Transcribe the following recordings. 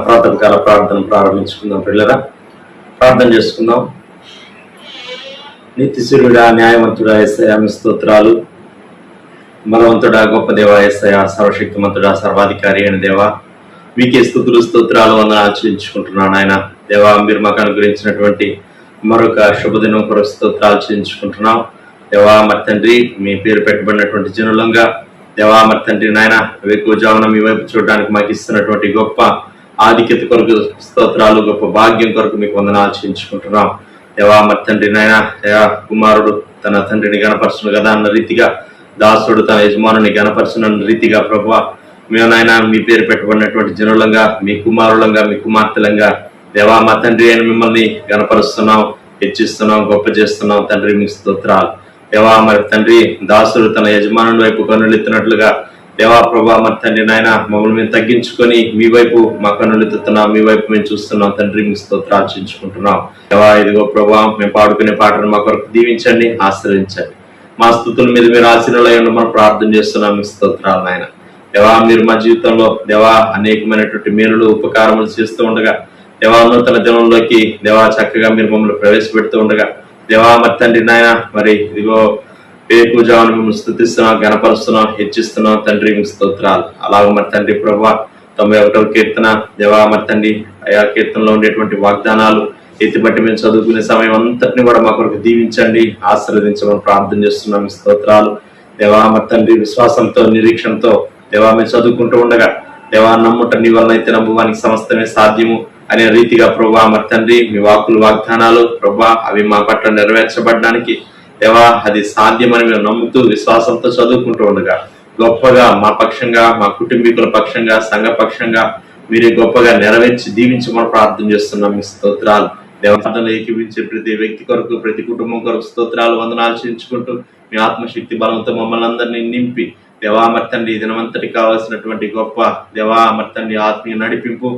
ప్రాతకాల ప్రార్థన ప్రారంభించుకుందాం. పిల్లరా, ప్రార్థన చేసుకుందాం. నిత్యశూరుడా, న్యాయవంతుడా యేసయ్యా, మీ స్తోత్రాలు. బలవంతుడా, గొప్ప దేవా యేసయ్యా, సర్వశక్తిమంతుడా, సర్వాధికారి అయిన దేవా, మీకే స్తుతులు స్తోత్రాలు వందనాలు ఆచరించుకుంటున్నాను. ఆయన దేవా, మీరు మాకు అనుగ్రహించినటువంటి మరొక శుభదినం కొరకు స్తోత్రాలు చెల్లించుకుంటున్నాం. దేవా మరి తండ్రి, మీ పేరు పెట్టబడినటువంటి జనులంగా దేవా మరి తండ్రి నాయన వేకువజామున మీ వైపు చూడడానికి మాకు ఇస్తున్నటువంటి గొప్ప ఆధిక్యత కొరకు స్తోత్రాలు, గొప్ప భాగ్యం కొరకు మీకు వందనాలు చెల్లించుకుంటున్నాం. దేవా మరి తండ్రి నాయన, దేవా కుమారుడు తన తండ్రిని గణపరచును కదా అన్న రీతిగా, దాసుడు తన యజమానుని గణపరచున రీతిగా ప్రభువా, మేము నాయన మీ పేరు పెట్టబడినటువంటి జనులంగా, మీ కుమారులంగా, మీ కుమార్తెలంగా దేవా మా తండ్రి అయిన మిమ్మల్ని గణపరుస్తున్నాం, హెచ్చిస్తున్నాం, గొప్ప చేస్తున్నాం. తండ్రి మీ స్తోత్రాలు. దేవా మరి తండ్రి, దాసుడు తన యజమానుని వైపు కన్నులెత్తినట్లుగా దేవా ప్రభా మరి తండ్రి నాయన మమ్మల్ని మేము తగ్గించుకొని మీ వైపు మా కన్నులెత్తుతున్నాం, మీ వైపు మేము చూస్తున్నాం. తండ్రి మీ స్తోత్రాలు ఆచరించుకుంటున్నాం. దేవా ఇదిగో ప్రభా, మేము పాడుకునే పాటను మా కొరకు దీవించండి, ఆశ్రయించండి. మా స్తుతుల మీద మీరు ఆశీర్వాదం అయి ఉండమని ప్రార్థన చేస్తున్నాం. మీ స్తోత్రాలు నాయన. దేవా మీరు మా జీవితంలో దేవా అనేకమైనటువంటి మేలులు ఉపకారములు చేస్తూ ఉండగా, దేవా నూతన దినంలోకి దేవా చక్కగా మీరు మమ్మల్ని ప్రవేశపెడుతూ ఉండగా దేవా మరి తండ్రి నాయన మరి ఇదిగో వేకువజామున మిమ్మల్ని స్తుతిస్తున్నాం, గణపరుస్తున్నాం, హెచ్చిస్తున్నాం. తండ్రి మీ స్తోత్రాలు. అలాగే మరి తండ్రి ప్రభా 91వ కీర్తన దేవా మరి తండ్రి ఆయా కీర్తనలో ఉండేటువంటి వాగ్దానాలు ఎత్తిపట్టి మేము చదువుకునే సమయం అంతటిని కూడా మా కొరకు దీవించండి, ఆశీర్వదించమని ప్రార్థన చేస్తున్నాం. మీ స్తోత్రాలు. దేవా మరి తండ్రి విశ్వాసంతో నిరీక్షణతో దేవా మేము చదువుకుంటూ ఉండగా దేవా నమ్ముట నీ వలన అయితే నమ్మువానికి సమస్తమే సాధ్యము అనే రీతిగా ప్రభా మరి తండ్రి మీ వాక్కులు వాగ్దానాలు ప్రభా అవి మా పట్ల నెరవేర్చబడడానికి దేవా అది సాధ్యమని మేము నమ్ముతూ విశ్వాసంతో చదువుకుంటూ ఉండగా గొప్పగా మా పక్షంగా, మా కుటుంబీకుల పక్షంగా, సంఘ పక్షంగా మీరు గొప్పగా నెరవేర్చి దీవించమని ప్రార్థన చేస్తున్నాం. మీ స్తోత్రాలు. దేవార్థనలు ఏకీవించే ప్రతి వ్యక్తి కొరకు, ప్రతి కుటుంబం కొరకు స్తోత్రాలు వందనాలు చెల్లించుకుంటూ మీ ఆత్మశక్తి బలంతో మమ్మల్ని అందరినీ నింపి దేవా మరి తండ్రి ఈ దినమంతటి కావాల్సినటువంటి గొప్ప దేవా మరి తండ్రి ఆత్మీయ నడిపింపు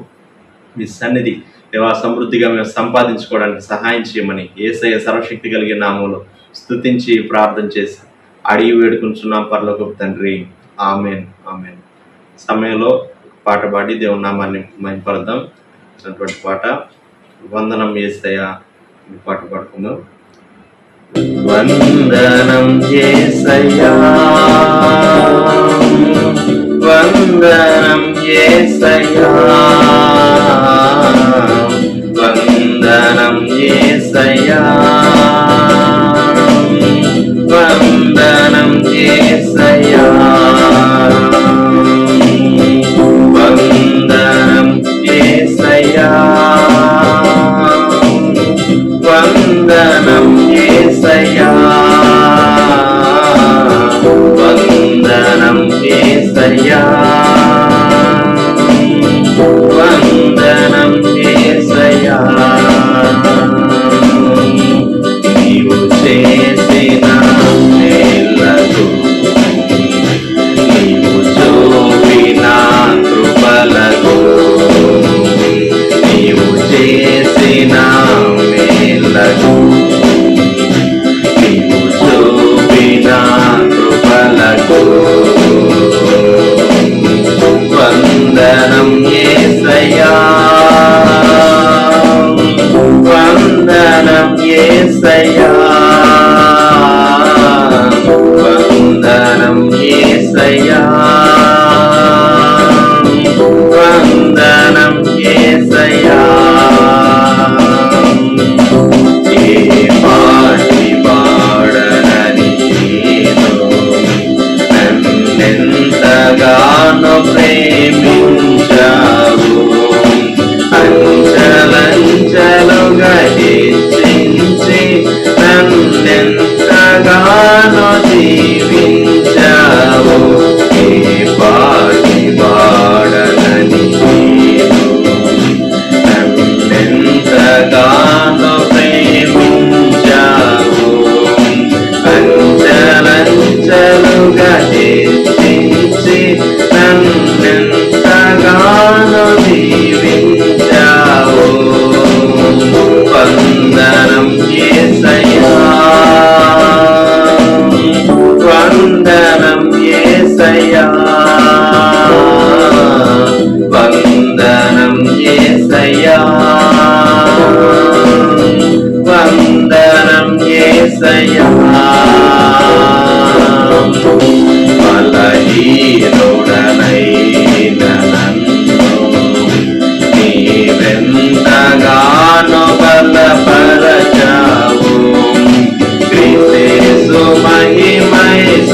మీ సన్నిధి దేవా సమృద్ధిగా మేము సంపాదించుకోవడానికి సహాయం చేయమని యేసయ్య సర్వశక్తి కలిగిన నామములో స్తుతించి ప్రార్థన చేసి అడిగి వేడుకుంటున్నాం పరలోకపు తండ్రి. Amen, amen. సమయంలో పాట పాడి దేవుని నామాన్ని మహిమపడదాం. అటువంటి పాట వందనం యేసయ్య పాట పాడుకుందాం. వందనం యేసయ్యా, వందనం యేసయ్యా, వందనం యేసయ్యా, వందనం యేసయ్యా, వందనం యేసయ్యా, వందనం యేసయ్యా, వందనం యేసయ్యా, వందనం యేసయ్యా. నీవు చేసిన మేలకు, నీవు చూపిన కృపలకు, నీవు చేసిన మేలకు, నీవు చూపిన కృపలకు వందనం యేసయ్యా, వందనం యేసయ్యా, వందనం యేసయ్యా, వందనం యేసయ్యా. ఏ పాటి పాడనని నన్నెంతగానో ప్రేమించావు, అంచలంచలుగా హెచ్చించి నన్నెంతగానో దీవించావు. ఏ పాటి పాడనని నన్నెంతగానో ప్రేమించావు, అంచలంచలుగా హెచ్చించి నన్నెంతగానో దీవించావు. వందనం యేసయ్యా, వందనం యేసయ్యా, వందనం యేసయ్యా, వందనం యేసయ్యా. బలహీనుడనైన నన్ను నీవెంతగానో బలపరచావు. క్రీస్తు మహిమైశ్వర్యములో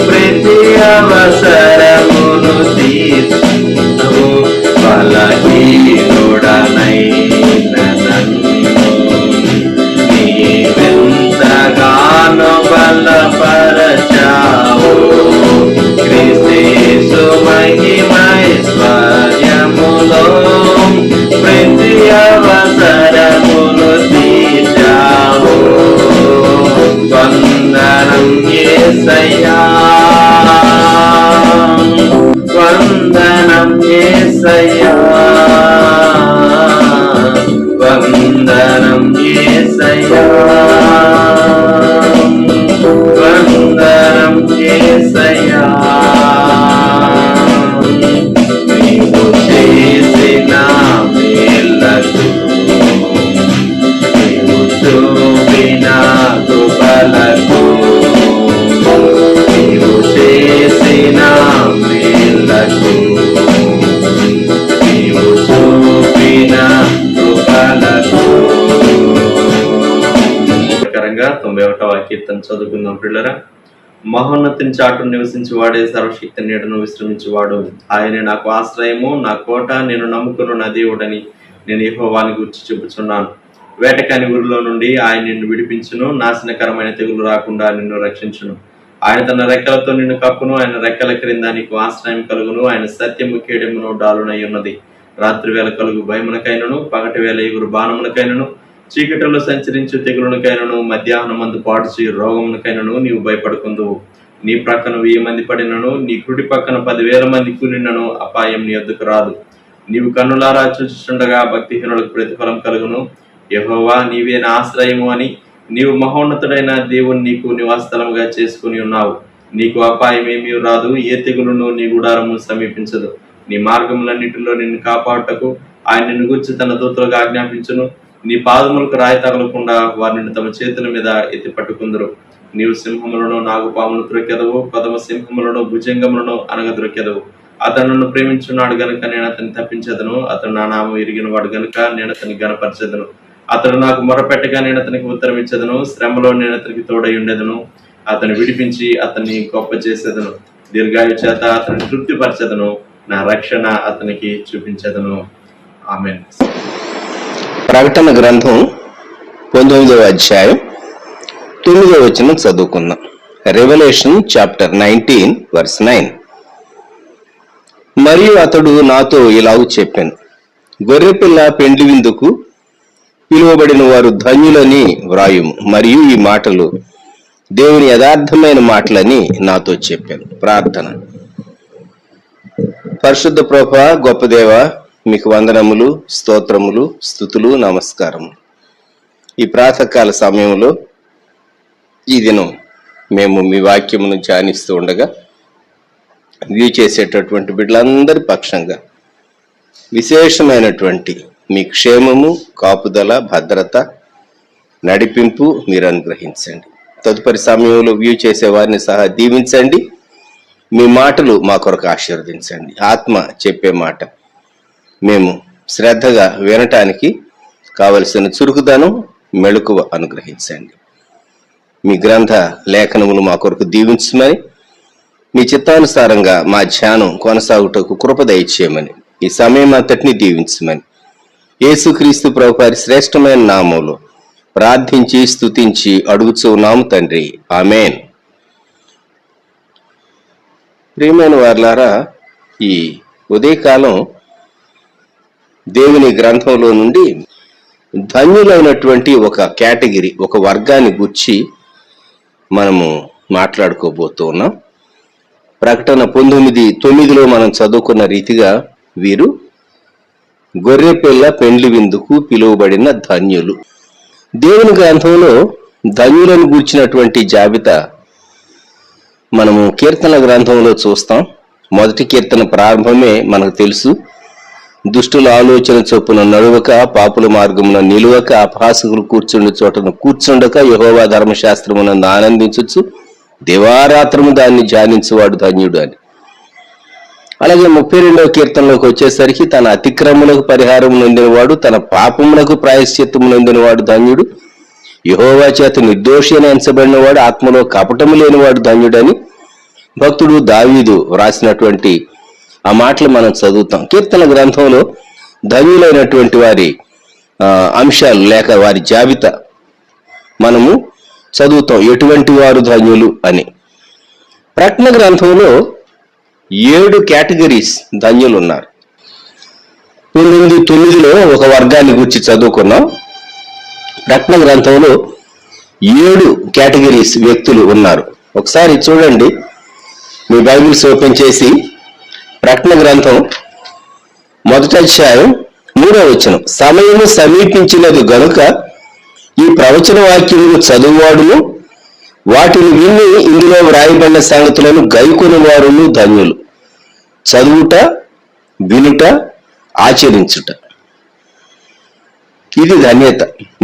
ప్రతి అవసరమును తీర్చును. బలహీనుడనైన నన్ను నీవెంతగానో బలపరచావు. క్రీస్తు మహిమైశ్వర్యములో ప్రతి అవసరమును తీర్చావు. వందనం యేసయ్యా, వందనం యేసయ్యా, వందనం యేసయ్యా, వందనం యేసయ్యా. నీవు చేసిన మేలకు, నీవు చూపిన కృపలకు, నీవు చేసిన మేలకు, నీవు చూపిన కృపలకు. ప్రకారంగా 91వ కీర్తన చదువుకుందాం పిల్లరా. మహోన్నతిని చాటును నివసించి వాడే సర్వశక్తి నీడను విశ్రమించువాడు. ఆయనే నాకు ఆశ్రయము, నా కోట, నేను నమ్ముకున్న నా దేవుడని నేను యెహోవాని గురించి చెబుతున్నాను. వేటకాని ఊరిలో నుండి ఆయన నిన్ను విడిపించును, నాశనకరమైన తెగులు రాకుండా నిన్ను రక్షించును. ఆయన తన రెక్కలతో నిన్ను కప్పును, ఆయన రెక్కల క్రింద నీకు ఆశ్రయం కలుగును. ఆయన సత్యము కేడెమును డాలునై ఉన్నది. రాత్రి వేళ కలుగు భయమునకైనను, పగటి వేళ ఎగురు బాణమునకైనను, చీకటిలో సంచరించు తెగులునకైనను, మధ్యాహ్నం మందు పాడుచి రోగమునకైనను నీవు భయపడుకుందువు. నీ ప్రక్కన 1000 మంది పడినను, నీ కుడి పక్కన 10,000 మంది కూలినను అపాయం నీ వద్దకు రాదు. నీవు కన్నులారా చూచుచుండగా భక్తిహీనులకు ప్రతిఫలం కలుగును. యెహోవా నీవే నా ఆశ్రయము అని నీవు మహోన్నతుడైన దేవుని నీకు నివాసస్థలముగా చేసుకుని ఉన్నావు. నీకు అపాయం ఏమీ రాదు, ఏ తెగులును నీ గుడారము సమీపించదు. నీ మార్గములన్నిటిలో నిన్ను కాపాడుటకు ఆయన నిన్ను గూర్చి తన దూతలుగా ఆజ్ఞాపించును. నీ పాదములకు రాయి తగలకుండా వారిని తమ చేతుల మీద ఎత్తి పట్టుకుందరు. నీవు సింహములను, నాగుపామును త్రొక్కెదవు, కొదమ సింహములను, భుజంగములను అనగద్రొక్కెదవు. అతను నన్ను ప్రేమించున్నాడు గనుక నేను అతన్ని తప్పించదను. అతను నా నామం ఎరిగిన వాడు గనుక నేను అతన్ని గనపరచెదను. అతడు నాకు మొరపెట్టగా నేను అతనికి ఉత్తరం ఇచ్చేదను. శ్రమలో నేను అతనికి తోడై ఉండేదను. అతను విడిపించి అతన్ని గొప్ప చేసేదను. దీర్ఘాయు చేత అతన్ని తృప్తిపరచెదను. నా రక్షణ అతనికి చూపించేదను. ఆమేన్. ప్రకటన గ్రంథం 19వ అధ్యాయం 9వ వచనం చదువుకుందాం. Revelation chapter 19 verse 9. మరియు అతడు నాతో ఇలాగూ చెప్పాను, గొర్రెపిల్ల పెండ్లి విందుకు పిలువబడిన వారు ధన్యులని వ్రాయుము. మరియు ఈ మాటలు దేవుని యథార్థమైన మాటలని నాతో చెప్పాను. ప్రార్థన. పరిశుద్ధ ప్రభువా, గొప్ప దేవా, మీకు వందనములు, స్తోత్రములు, స్తుతులు, నమస్కారము. ఈ ప్రాతకాల సమయంలో ఈ దినం మేము మీ వాక్యమును ధ్యానిస్తూ ఉండగా వ్యూ చేసేటటువంటి బిడ్డలందరి పక్షంగా విశేషమైనటువంటి మీ క్షేమము, కాపుదల, భద్రత, నడిపింపు మీరు అనుగ్రహించండి. తదుపరి సమయంలో వ్యూ చేసే వారిని సహా దీవించండి. మీ మాటలు మా కొరకు ఆశీర్వదించండి. ఆత్మ చెప్పే మాట మేము శ్రద్ధగా వినటానికి కావలసిన చురుకుదనం, మెళకువ అనుగ్రహించండి. మీ గ్రంథ లేఖనములు మా కొరకు దీవించమని, మీ చిత్తానుసారంగా మా ధ్యానం కొనసాగుటకు కృప దయచేయమని, ఈ సమయం అంతటిని దీవించమని యేసుక్రీస్తు ప్రభువారి శ్రేష్టమైన నామములో ప్రార్థించి స్తుతించి అడుగుచూ ఉన్నాము తండ్రి. ఆమేన్. ప్రియమైన వారలారా, ఈ ఉదయకాలం దేవుని గ్రంథంలో నుండి ధన్యులైనటువంటి ఒక కేటగిరీ, ఒక వర్గాన్ని గుర్చి మనము మాట్లాడుకోబోతూ ఉన్నాం. ప్రకటన 19:9 మనం చదువుకున్న రీతిగా వీరు గొర్రెపిల్ల పెండ్లి విందుకు పిలువబడిన ధన్యులు. దేవుని గ్రంథంలో ధన్యులను గూర్చినటువంటి జాబితా మనము కీర్తన గ్రంథంలో చూస్తాం. మొదటి కీర్తన ప్రారంభమే మనకు తెలుసు. దుష్టుల ఆలోచన చొప్పున నడువక, పాపుల మార్గమున నిలువక, అపహాసకులు కూర్చుండే చోటను కూర్చుండక, యెహోవా ధర్మశాస్త్రమునందు ఆనందించచ్చు, దివారాత్రము దాన్ని ధ్యానించువాడు ధన్యుడు అని. అలాగే 32వ కీర్తనలోకి వచ్చేసరికి తన అతిక్రమములకు పరిహారం నొందినవాడు, తన పాపములకు ప్రాయశ్చిత్తము నొందినవాడు ధన్యుడు, యెహోవా చేత నిర్దోషి అని ఎంచబడినవాడు, ఆత్మలో కపటము లేనివాడు ధన్యుడని భక్తుడు దావీదు వ్రాసినటువంటి ఆ మాటలు మనం చదువుతాం. కీర్తన గ్రంథంలో ధన్యులైనటువంటి వారి అంశాలు లేక వారి జాబితా మనము చదువుతాం, ఎటువంటి వారు ధన్యులు అని. ప్రకటన గ్రంథంలో 7 కేటగిరీస్ ధన్యులు ఉన్నారు. 9లో ఒక వర్గాన్ని గురించి చదువుకున్నాం. ప్రకటన గ్రంథంలో 7 కేటగిరీస్ వ్యక్తులు ఉన్నారు. ఒకసారి చూడండి, మీ బైబిల్స్ ఓపెన్ చేసి ప్రకటన గ్రంథం 1వ అధ్యాయం 3వ వచనం. సమయము సమీపించినది గనుక ఈ ప్రవచన వాక్యమును చదువువాడును వాటిని విని ఇందులో వ్రాయబడిన సంగతులను గైకొని వారును ధన్యులు. చదువుట, వినుట, ఆచరించుట, ఇది ధన్యత.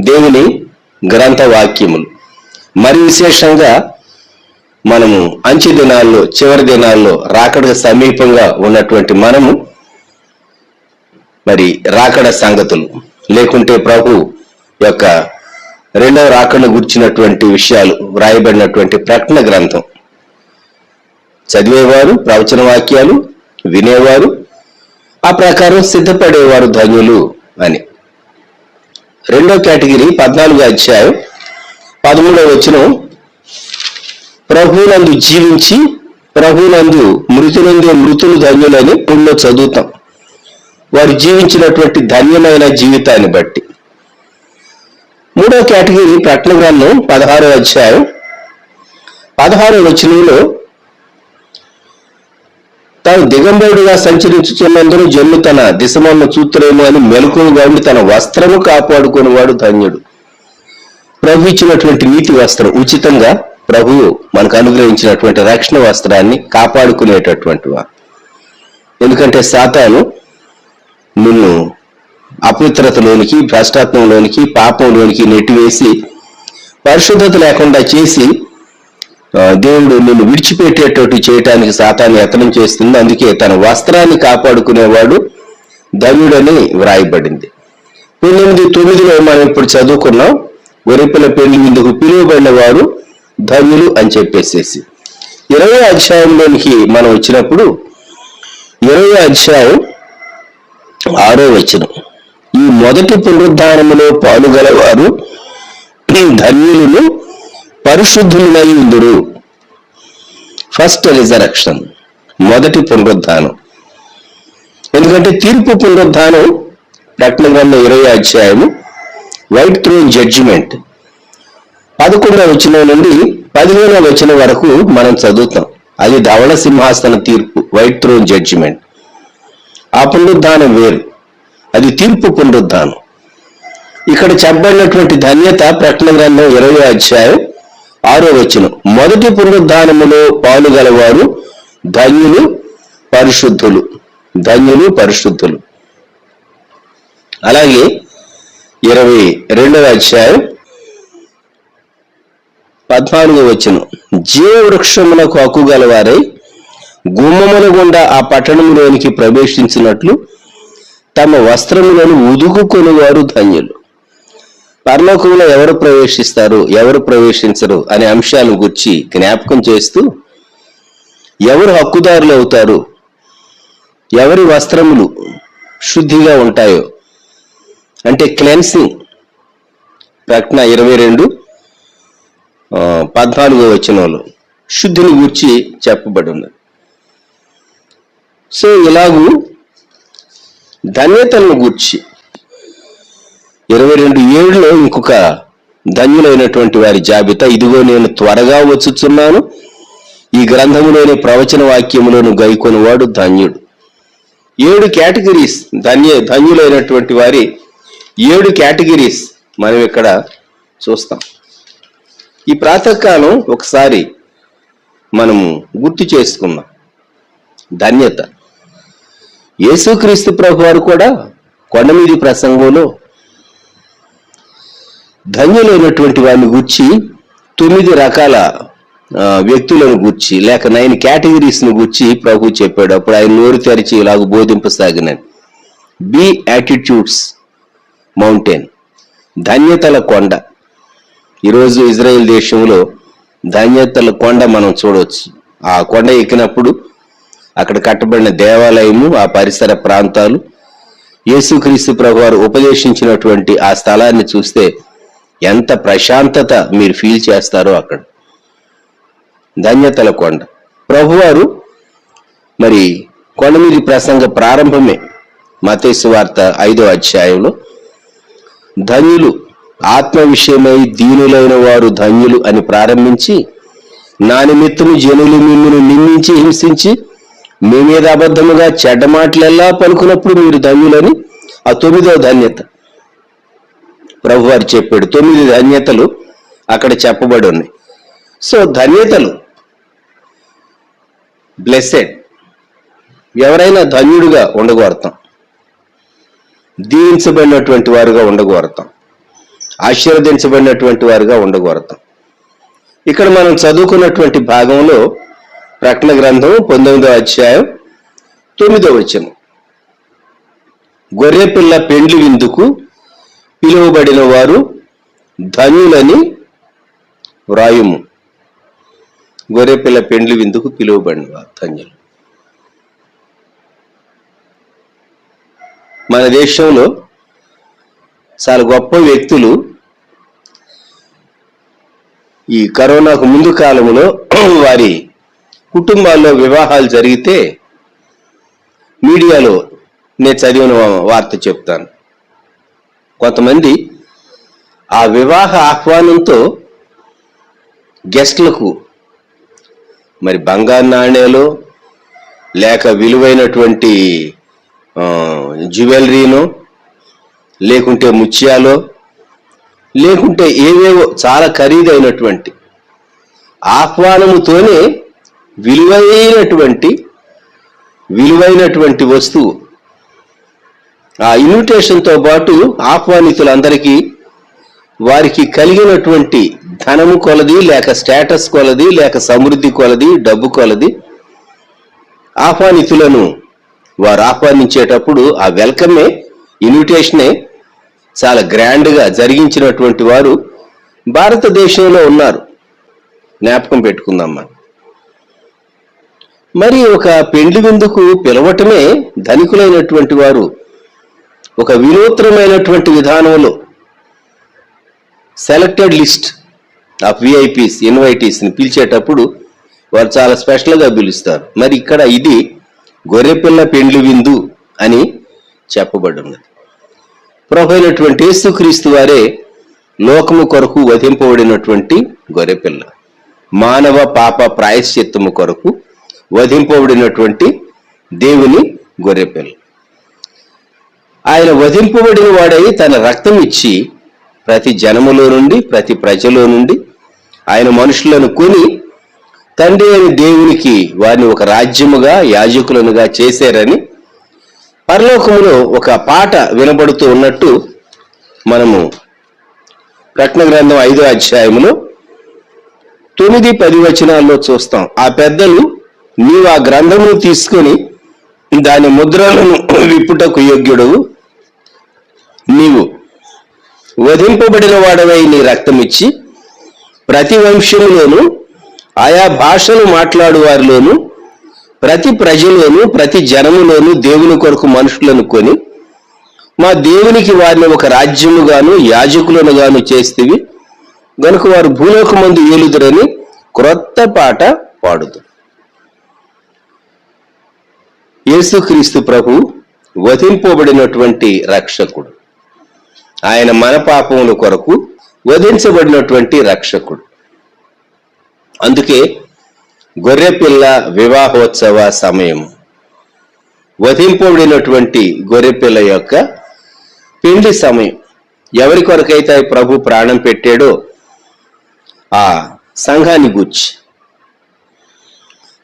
దేవుని గ్రంథ వాక్యములు. మరి విశేషంగా మనము అంచె దినాల్లో, చివరి దినాల్లో రాకడ సమీపంగా ఉన్నటువంటి మనము మరి రాకడ సంగతులు లేకుంటే ప్రభు యొక్క రెండవ రాకడను గుర్చినటువంటి విషయాలు వ్రాయబడినటువంటి ప్రకటన గ్రంథం చదివేవారు, ప్రవచన వాక్యాలు వినేవారు, ఆ ప్రకారం సిద్ధపడేవారు ధన్యులు అని. 2వ కేటగిరీ 14వ అధ్యాయం 13వ వచనం. ప్రభువునందు జీవించి ప్రభువునందు మృతులందే మృతులు ధన్యులని పుణ్యంలో చదువుతాం. వారు జీవించినటువంటి ధన్యమైన జీవితాన్ని బట్టి. 3వ కేటగిరీ ప్రకటన గ్రంథం 16వ అధ్యాయం 16వ వచనంలో, తాను దిగంబరుడుగా సంచరించుతున్నందున జన్ము తన దిశమన్న చూతురేమో అని మెలకువగా ఉండి తన వస్త్రము కాపాడుకునేవాడు ధన్యుడు. ప్రభు ఇచ్చినటువంటి నీతి వస్త్రం, ఉచితంగా ప్రభువు మనకు అనుగ్రహించినటువంటి రక్షణ వస్త్రాన్ని కాపాడుకునేటటువంటి వారు. ఎందుకంటే సాతాను నిన్ను అపవిత్రతలోనికి, భ్రష్టాత్మంలోనికి, పాపంలోనికి నెట్టివేసి పరిశుద్ధత లేకుండా చేసి దేవుడు నిన్ను విడిచిపెట్టేటట్టు చేయటానికి సాతాను యత్నం చేస్తుంది. అందుకే తన వస్త్రాన్ని కాపాడుకునేవాడు ధన్యుడని వ్రాయబడింది. 9:9లో మనం ఇప్పుడు చదువుకున్నాం, గొర్రెపిల్ల పెళ్లి విందుకు పిలువబడిన వారు ధన్యులు అని చెప్పేసేసి. 20వ అధ్యాయంలోనికి మనం వచ్చినప్పుడు 20వ అధ్యాయం 6వ వచనం. ఈ మొదటి పునరుద్ధానములో పాలుగలవారు ధన్యులను పరిశుద్ధులై ఉందురు. ఫస్ట్ రిజరక్షన్, మొదటి పునరుద్ధానం. ఎందుకంటే తీర్పు పునరుద్ధానం ప్రకటన గ్రంథం 20వ అధ్యాయము వైట్ థ్రోన్ జడ్జిమెంట్ 11వ వచనం నుండి 15వ వచనం వరకు మనం చదువుతాం. అది ధవళ సింహాసన తీర్పు, వైట్ థ్రోన్ జడ్జిమెంట్. ఆ పునరుద్ధానం వేరు, అది తీర్పు పునరుద్ధానం. ఇక్కడ చెప్పబడినటువంటి ధన్యత ప్రకటన గ్రంథం 20వ అధ్యాయం 6వ వచనం. మొదటి పునరుద్ధానములో పాలుగలవారు ధన్యులు పరిశుద్ధులు, ధన్యులు పరిశుద్ధులు. అలాగే 22వ అధ్యాయం 14వ వచనం. జీవవృక్షములకు హక్కు గలవారై గుమ్మముల గుండా ఆ పట్టణంలోనికి ప్రవేశించినట్లు తమ వస్త్రములను ఉదుకుకొని వారు ధన్యులు. పరలోకంలో ఎవరు ప్రవేశిస్తారు, ఎవరు ప్రవేశించరు అనే అంశాలను గురించి జ్ఞాపకం చేస్తూ, ఎవరు హక్కుదారులు అవుతారు, ఎవరి వస్త్రములు శుద్ధిగా ఉంటాయో అంటే క్లెన్సింగ్, ప్రకటన 22:14వ వచనంలో శుద్ధిని గురించి చెప్పబడి ఉన్నది. సో ఇలాగూ ధన్యతలను గూర్చి 22:7లో ఇంకొక ధన్యులైనటువంటి వారి జాబితా. ఇదిగో నేను త్వరగా వచ్చుచున్నాను, ఈ గ్రంథములోని ప్రవచన వాక్యములను గైకొని వాడు ధన్యుడు. 7 కేటగిరీస్ ధన్యులైనటువంటి వారి 7 కేటగిరీస్ మనం ఇక్కడ చూస్తాం. ఈ ప్రాతకాలం ఒకసారి మనము గుర్తు చేసుకుందాం. ధన్యత. యేసుక్రీస్తు ప్రభు వారు కూడా కొండ మీది ప్రసంగంలో ధన్యులైనటువంటి వారిని గూర్చి 9 రకాల వ్యక్తులను గూర్చి లేక 9 కేటగిరీస్ ను గూర్చి ప్రభు చెప్పాడు. అప్పుడు ఆయన నోరు తెరిచి ఇలాగ బోధింపసాగినాడు. బి యాటిట్యూడ్స్ మౌంటైన్, ధన్యతల కొండ. ఈరోజు ఇజ్రాయెల్ దేశంలో ధన్యతల కొండ మనం చూడవచ్చు. ఆ కొండ ఎక్కినప్పుడు అక్కడ కట్టబడిన దేవాలయము, ఆ పరిసర ప్రాంతాలు, యేసుక్రీస్తు ప్రభు వారు ఉపదేశించినటువంటి ఆ స్థలాన్ని చూస్తే ఎంత ప్రశాంతత మీరు ఫీల్ చేస్తారో అక్కడ. ధన్యతల కొండ. ప్రభువారు మరి కొండ మీది ప్రసంగ ప్రారంభమే మత్తయి సువార్త 5వ అధ్యాయంలో ధన్యులు, ఆత్మ విషయమై దీనులైన వారు ధన్యులు అని ప్రారంభించి, నా నిమిత్తము జనులు మిమ్మల్ని నిందించి హింసించి మీ మీద అబద్ధముగా చెడ్డ మాటలెల్లా పలుకున్నప్పుడు మీరు ధన్యులని ఆ 9వ ధన్యత ప్రభువారు చెప్పాడు. 9 ధన్యతలు అక్కడ చెప్పబడి ఉన్నాయి. సో ధన్యతలు, బ్లెస్సెడ్. ఎవరైనా ధన్యుడిగా ఉండగోరతాం, దీవించబడినటువంటి వారుగా ఉండగోరతాం, ఆశీర్వదించబడినటువంటి వారుగా ఉండగోరతాం. ఇక్కడ మనం చదువుకున్నటువంటి భాగంలో ప్రకటన గ్రంథం 19వ అధ్యాయం 9వ వచనం, గొర్రెపిల్ల పెండ్లి విందుకు పిలువబడిన వారు ధన్యులని వ్రాయుము. గొర్రెపిల్ల పెండ్లి విందుకు పిలువబడిన వారు ధన్యులు. మన దేశంలో చాలా గొప్ప వ్యక్తులు ఈ కరోనాకు ముందు కాలంలో వారి కుటుంబాల్లో వివాహాలు జరిగితే మీడియాలో నేను చదివిన వార్త చెప్తాను. కొంతమంది ఆ వివాహ ఆహ్వానంతో గెస్ట్లకు మరి బంగారు నాణేలు లేక విలువైనటువంటి జ్యువెలరీనో లేకుంటే ముత్యాలో లేకుంటే ఏవేవో చాలా ఖరీదైనటువంటి ఆహ్వానముతోనే విలువైనటువంటి వస్తువు ఆ ఇన్విటేషన్తో పాటు ఆహ్వానితులందరికీ వారికి కలిగినటువంటి ధనము కొలది లేక స్టేటస్ కొలది లేక సమృద్ధి కొలది డబ్బు కొలది ఆహ్వానితులను వారు ఆహ్వానించేటప్పుడు ఆ వెల్కమే, ఇన్విటేషనే చాలా గ్రాండ్గా జరిగించినటువంటి వారు భారతదేశంలో ఉన్నారు. జ్ఞాపకం పెట్టుకుందామా. మరి ఒక పెండ్లి విందుకు పిలవటమే ధనికులైనటువంటి వారు ఒక వినూత్నమైనటువంటి విధానంలో సెలెక్టెడ్ లిస్ట్ ఆఫ్ విఐపీస్, ఇన్వైటీస్ని పిలిచేటప్పుడు వారు చాలా స్పెషల్గా పిలుస్తారు. మరి ఇక్కడ ఇది గొర్రెపిల్ల పెండ్లి విందు అని చెప్పబడి ఉన్నది. ప్రభు అయినటువంటి యేసుక్రీస్తు వారే లోకము కొరకు వధింపబడినటువంటి గొర్రెపిల్ల, మానవ పాప ప్రాయశ్చిత్తము కొరకు వధింపబడినటువంటి దేవుని గొర్రెపిల్ల. ఆయన వధింపబడిన వాడై తన రక్తం ఇచ్చి ప్రతి జనములో నుండి ప్రతి ప్రజలో నుండి ఆయన మనుషులను కొని తండ్రి అయిన దేవునికి వారిని ఒక రాజ్యముగా యాజకులనుగా చేశారని పరలోకములో ఒక పాట వినబడుతూ ఉన్నట్టు మనము ప్రకటన గ్రంథం 5వ అధ్యాయంలో 9-10 వచనాల్లో చూస్తాం. ఆ పెద్దలు, నీవు ఆ గ్రంథమును తీసుకొని దాని ముద్రలను విప్పుటకు యోగ్యుడవు, నీవు వధింపబడిన వాడవై నీ రక్తమిచ్చి ప్రతి వంశములోను ఆయా భాషలు మాట్లాడు వారిలోను ప్రతి ప్రజలోను ప్రతి జనములోను దేవుని కొరకు మనుషులను కొని మా దేవునికి వారిని ఒక రాజ్యముగాను యాజకులను గాను చేస్తేవి గనుక వారు భూలోకమందు ఏలుదురని క్రొత్త పాట పాడుదు. యేసుక్రీస్తు ప్రభు వధింపబడినటువంటి రక్షకుడు. ఆయన మన పాపముల కొరకు వధించబడినటువంటి రక్షకుడు. అందుకే గొర్రెపిల్ల వివాహోత్సవ సమయం, వధింపబడినటువంటి గొర్రెపిల్ల యొక్క పెండ్లి సమయం. ఎవరి కొరకైతే ప్రభు ప్రాణం పెట్టాడో ఆ సంఘాన్ని గూర్చి,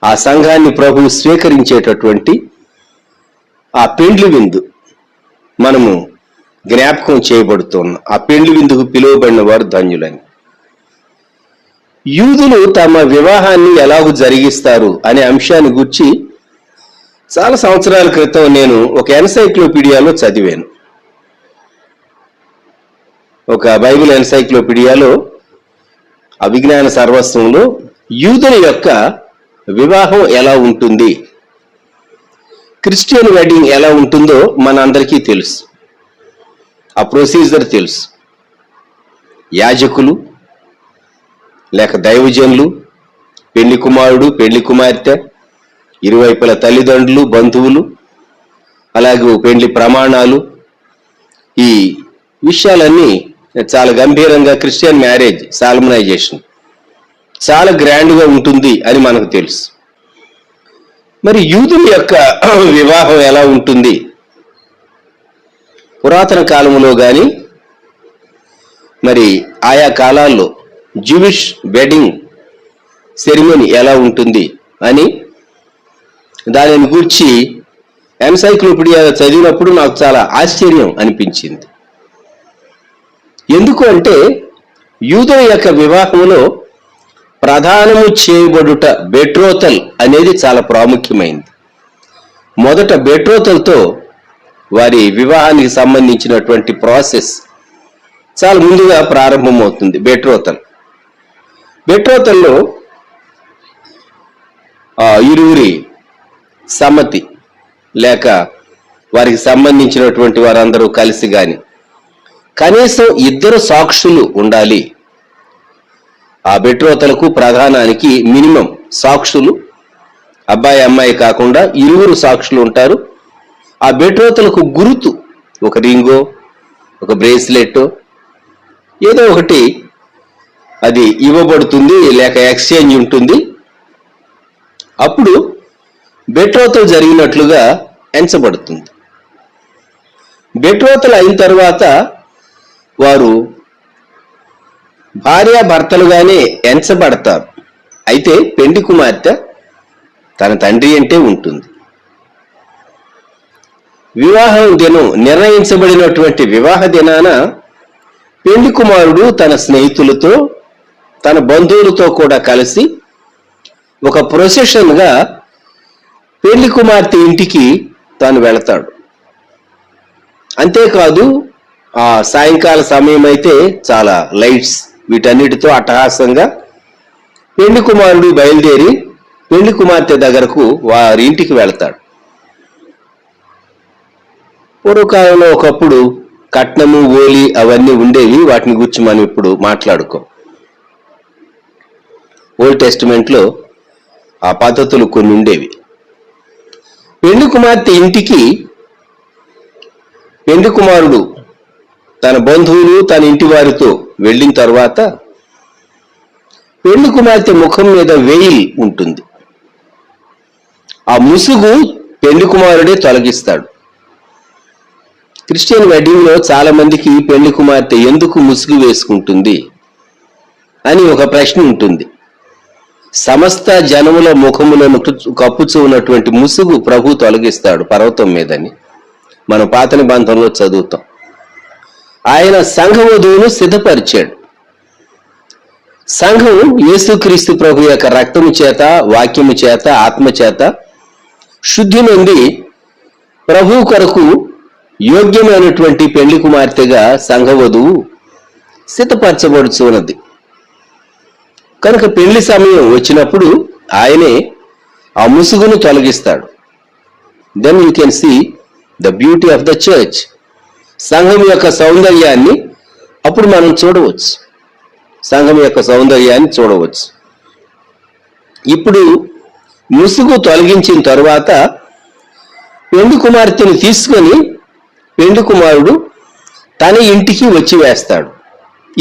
ఆ సంఘాన్ని ప్రభువు స్వీకరించేటటువంటి ఆ పెండ్లి విందు మనము జ్ఞాపకం చేయబడుతున్నాం. ఆ పెండ్లి విందుకు పిలువబడిన వారు ధన్యులని. యూదులు తమ వివాహాన్ని ఎలాగూ జరిగిస్తారు అనే అంశాన్ని గురించి చాలా సంవత్సరాల క్రితం నేను ఒక ఎన్సైక్లోపీడియాలో చదివాను. ఒక బైబిల్ ఎన్సైక్లోపీడియాలో అభిజ్ఞాన సర్వస్వంలో యూదుల యొక్క వివాహం ఎలా ఉంటుంది, క్రిస్టియన్ వెడ్డింగ్ ఎలా ఉంటుందో మనందరికీ తెలుసు. ఆ ప్రొసీజర్ తెలుసు. యాజకులు లేక దైవజనులు, పెళ్లి కుమారుడు పెళ్లి కుమార్తె, ఇరువైపుల తల్లిదండ్రులు, బంధువులు, అలాగే పెళ్లి ప్రమాణాలు, ఈ విషయాలన్నీ చాలా గంభీరంగా క్రిస్టియన్ మ్యారేజ్ సాలమనైజేషన్ చాలా గ్రాండ్గా ఉంటుంది అని మనకు తెలుసు. మరి యూదుల యొక్క వివాహం ఎలా ఉంటుంది? పురాతన కాలంలో కానీ మరి ఆయా కాలాల్లో జూయిష్ వెడ్డింగ్ సెరిమనీ ఎలా ఉంటుంది అని దానిని గూర్చి ఎన్సైక్లోపీడియా చదివినప్పుడు నాకు చాలా ఆశ్చర్యం అనిపించింది. ఎందుకు అంటే యూదుల యొక్క వివాహంలో ప్రధానము చేయబడుట బెట్రోతల్ అనేది చాలా ప్రాముఖ్యమైనది. మొదట బెట్రోతల్తో వారి వివాహానికి సంబంధించినటువంటి ప్రాసెస్ చాలా ముందుగా ప్రారంభమవుతుంది. బెట్రోతల్లో ఇరువురి సమ్మతి లేక వారికి సంబంధించినటువంటి వారందరూ కలిసి కానీ కనీసం 2 సాక్షులు ఉండాలి. ఆ బెట్రోతలకు ప్రధానానికి మినిమం సాక్షులు, అబ్బాయి అమ్మాయి కాకుండా 2 సాక్షులు ఉంటారు. ఆ బెట్రోతలకు గుర్తు ఒక రింగో, ఒక బ్రేస్లెట్, ఏదో ఒకటి అది ఇవ్వబడుతుంది లేక ఎక్స్చేంజ్ ఉంటుంది. అప్పుడు బెట్రోతలు జరిగినట్లుగా ఎంచబడుతుంది. బెట్రోతలు అయిన తర్వాత వారు భార్యాభర్తలుగానే ఎంచబడతారు. అయితే పెండి కుమార్తె తన తండ్రి అంటే ఉంటుంది. వివాహం దినం నిర్ణయించబడినటువంటి వివాహ దినాన పెండి కుమారుడు తన స్నేహితులతో తన బంధువులతో కూడా కలిసి ఒక ప్రొసెషన్గా పెళ్లి కుమార్తె ఇంటికి తాను వెళతాడు. అంతేకాదు ఆ సాయంకాల సమయం అయితే చాలా లైట్స్ వీటన్నిటితో అట్టహాసంగా పెళ్లి కుమారుడు బయలుదేరి పెళ్లి కుమార్తె దగ్గరకు వారి ఇంటికి వెళతాడు. పూర్వకాలంలో ఒకప్పుడు కట్నము, ఓలి అవన్నీ ఉండేవి. వాటిని గురించి మనం ఇప్పుడు మాట్లాడుకో. ఓల్డ్ టెస్టిమెంట్లో ఆ పద్ధతులు కొన్ని ఉండేవి. పెళ్లి కుమార్తె ఇంటికి పెళ్లి కుమారుడు తన బంధువులు తన ఇంటి వారితో వెళ్ళిన తర్వాత పెళ్లి కుమార్తె ముఖం మీద వేయిల్ ఉంటుంది. ఆ ముసుగు పెళ్లి కుమారుడే తొలగిస్తాడు. క్రిస్టియన్ వెడ్డింగ్ లో చాలా మందికి పెళ్లి కుమార్తె ఎందుకు ముసుగు వేసుకుంటుంది అని ఒక ప్రశ్న ఉంటుంది. సమస్త జనముల ముఖములను కప్పుచూ ఉన్నటువంటి ముసుగు ప్రభు తొలగిస్తాడు పర్వతం మీదని మనం పాత నిబంధనలో చదువుతాం. ఆయన సంఘవధువును సిద్ధపరిచాడు. సంఘం యేసుక్రీస్తు ప్రభు యొక్క రక్తము చేత, వాక్యము చేత, ఆత్మ చేత శుద్ధి నుండి ప్రభు కొరకు యోగ్యమైనటువంటి పెళ్లి కుమార్తెగా సంఘవధువు సిద్ధపరచబడుచున్నది. కనుక పెళ్లి సమయం వచ్చినప్పుడు ఆయనే ఆ ముసుగును తొలగిస్తాడు. Then you can see the beauty of the church. సంఘం యొక్క సౌందర్యాన్ని అప్పుడు మనం చూడవచ్చు. సంఘం యొక్క సౌందర్యాన్ని చూడవచ్చు. ఇప్పుడు ముసుగు తొలగించిన తరువాత పెండి కుమార్తెను తీసుకొని పెండి కుమారుడు తన ఇంటికి వచ్చి వేస్తాడు.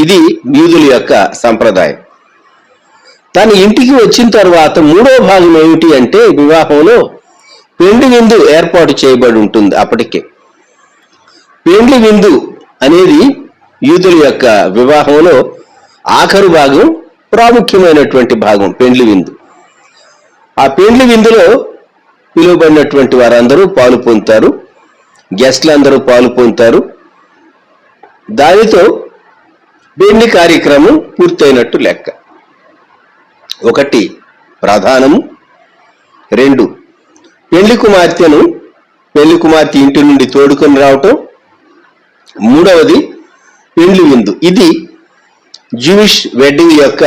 ఇది యూదుల యొక్క సంప్రదాయం. తన ఇంటికి వచ్చిన తర్వాత మూడో భాగం ఏమిటి అంటే వివాహంలో పెండ్లి విందు ఏర్పాటు చేయబడి ఉంటుంది. అప్పటికే పెండ్లి విందు అనేది యూదుల యొక్క వివాహంలో ఆఖరు భాగం, ప్రాముఖ్యమైనటువంటి భాగం పెండ్లి విందు. ఆ పెండ్లి విందులో పిలువబడినటువంటి వారందరూ పాలు పొందుతారు, గెస్టులందరూ పాలు పొందుతారు. దానితో పెండ్లి కార్యక్రమం పూర్తయినట్టు లెక్క. ఒకటి ప్రధానము, రెండు పెళ్లి కుమార్తె ఇంటి నుండి తోడుకొని రావటం, మూడవది పెండ్లి విందు. ఇది జూయిష్ వెడ్డింగ్ యొక్క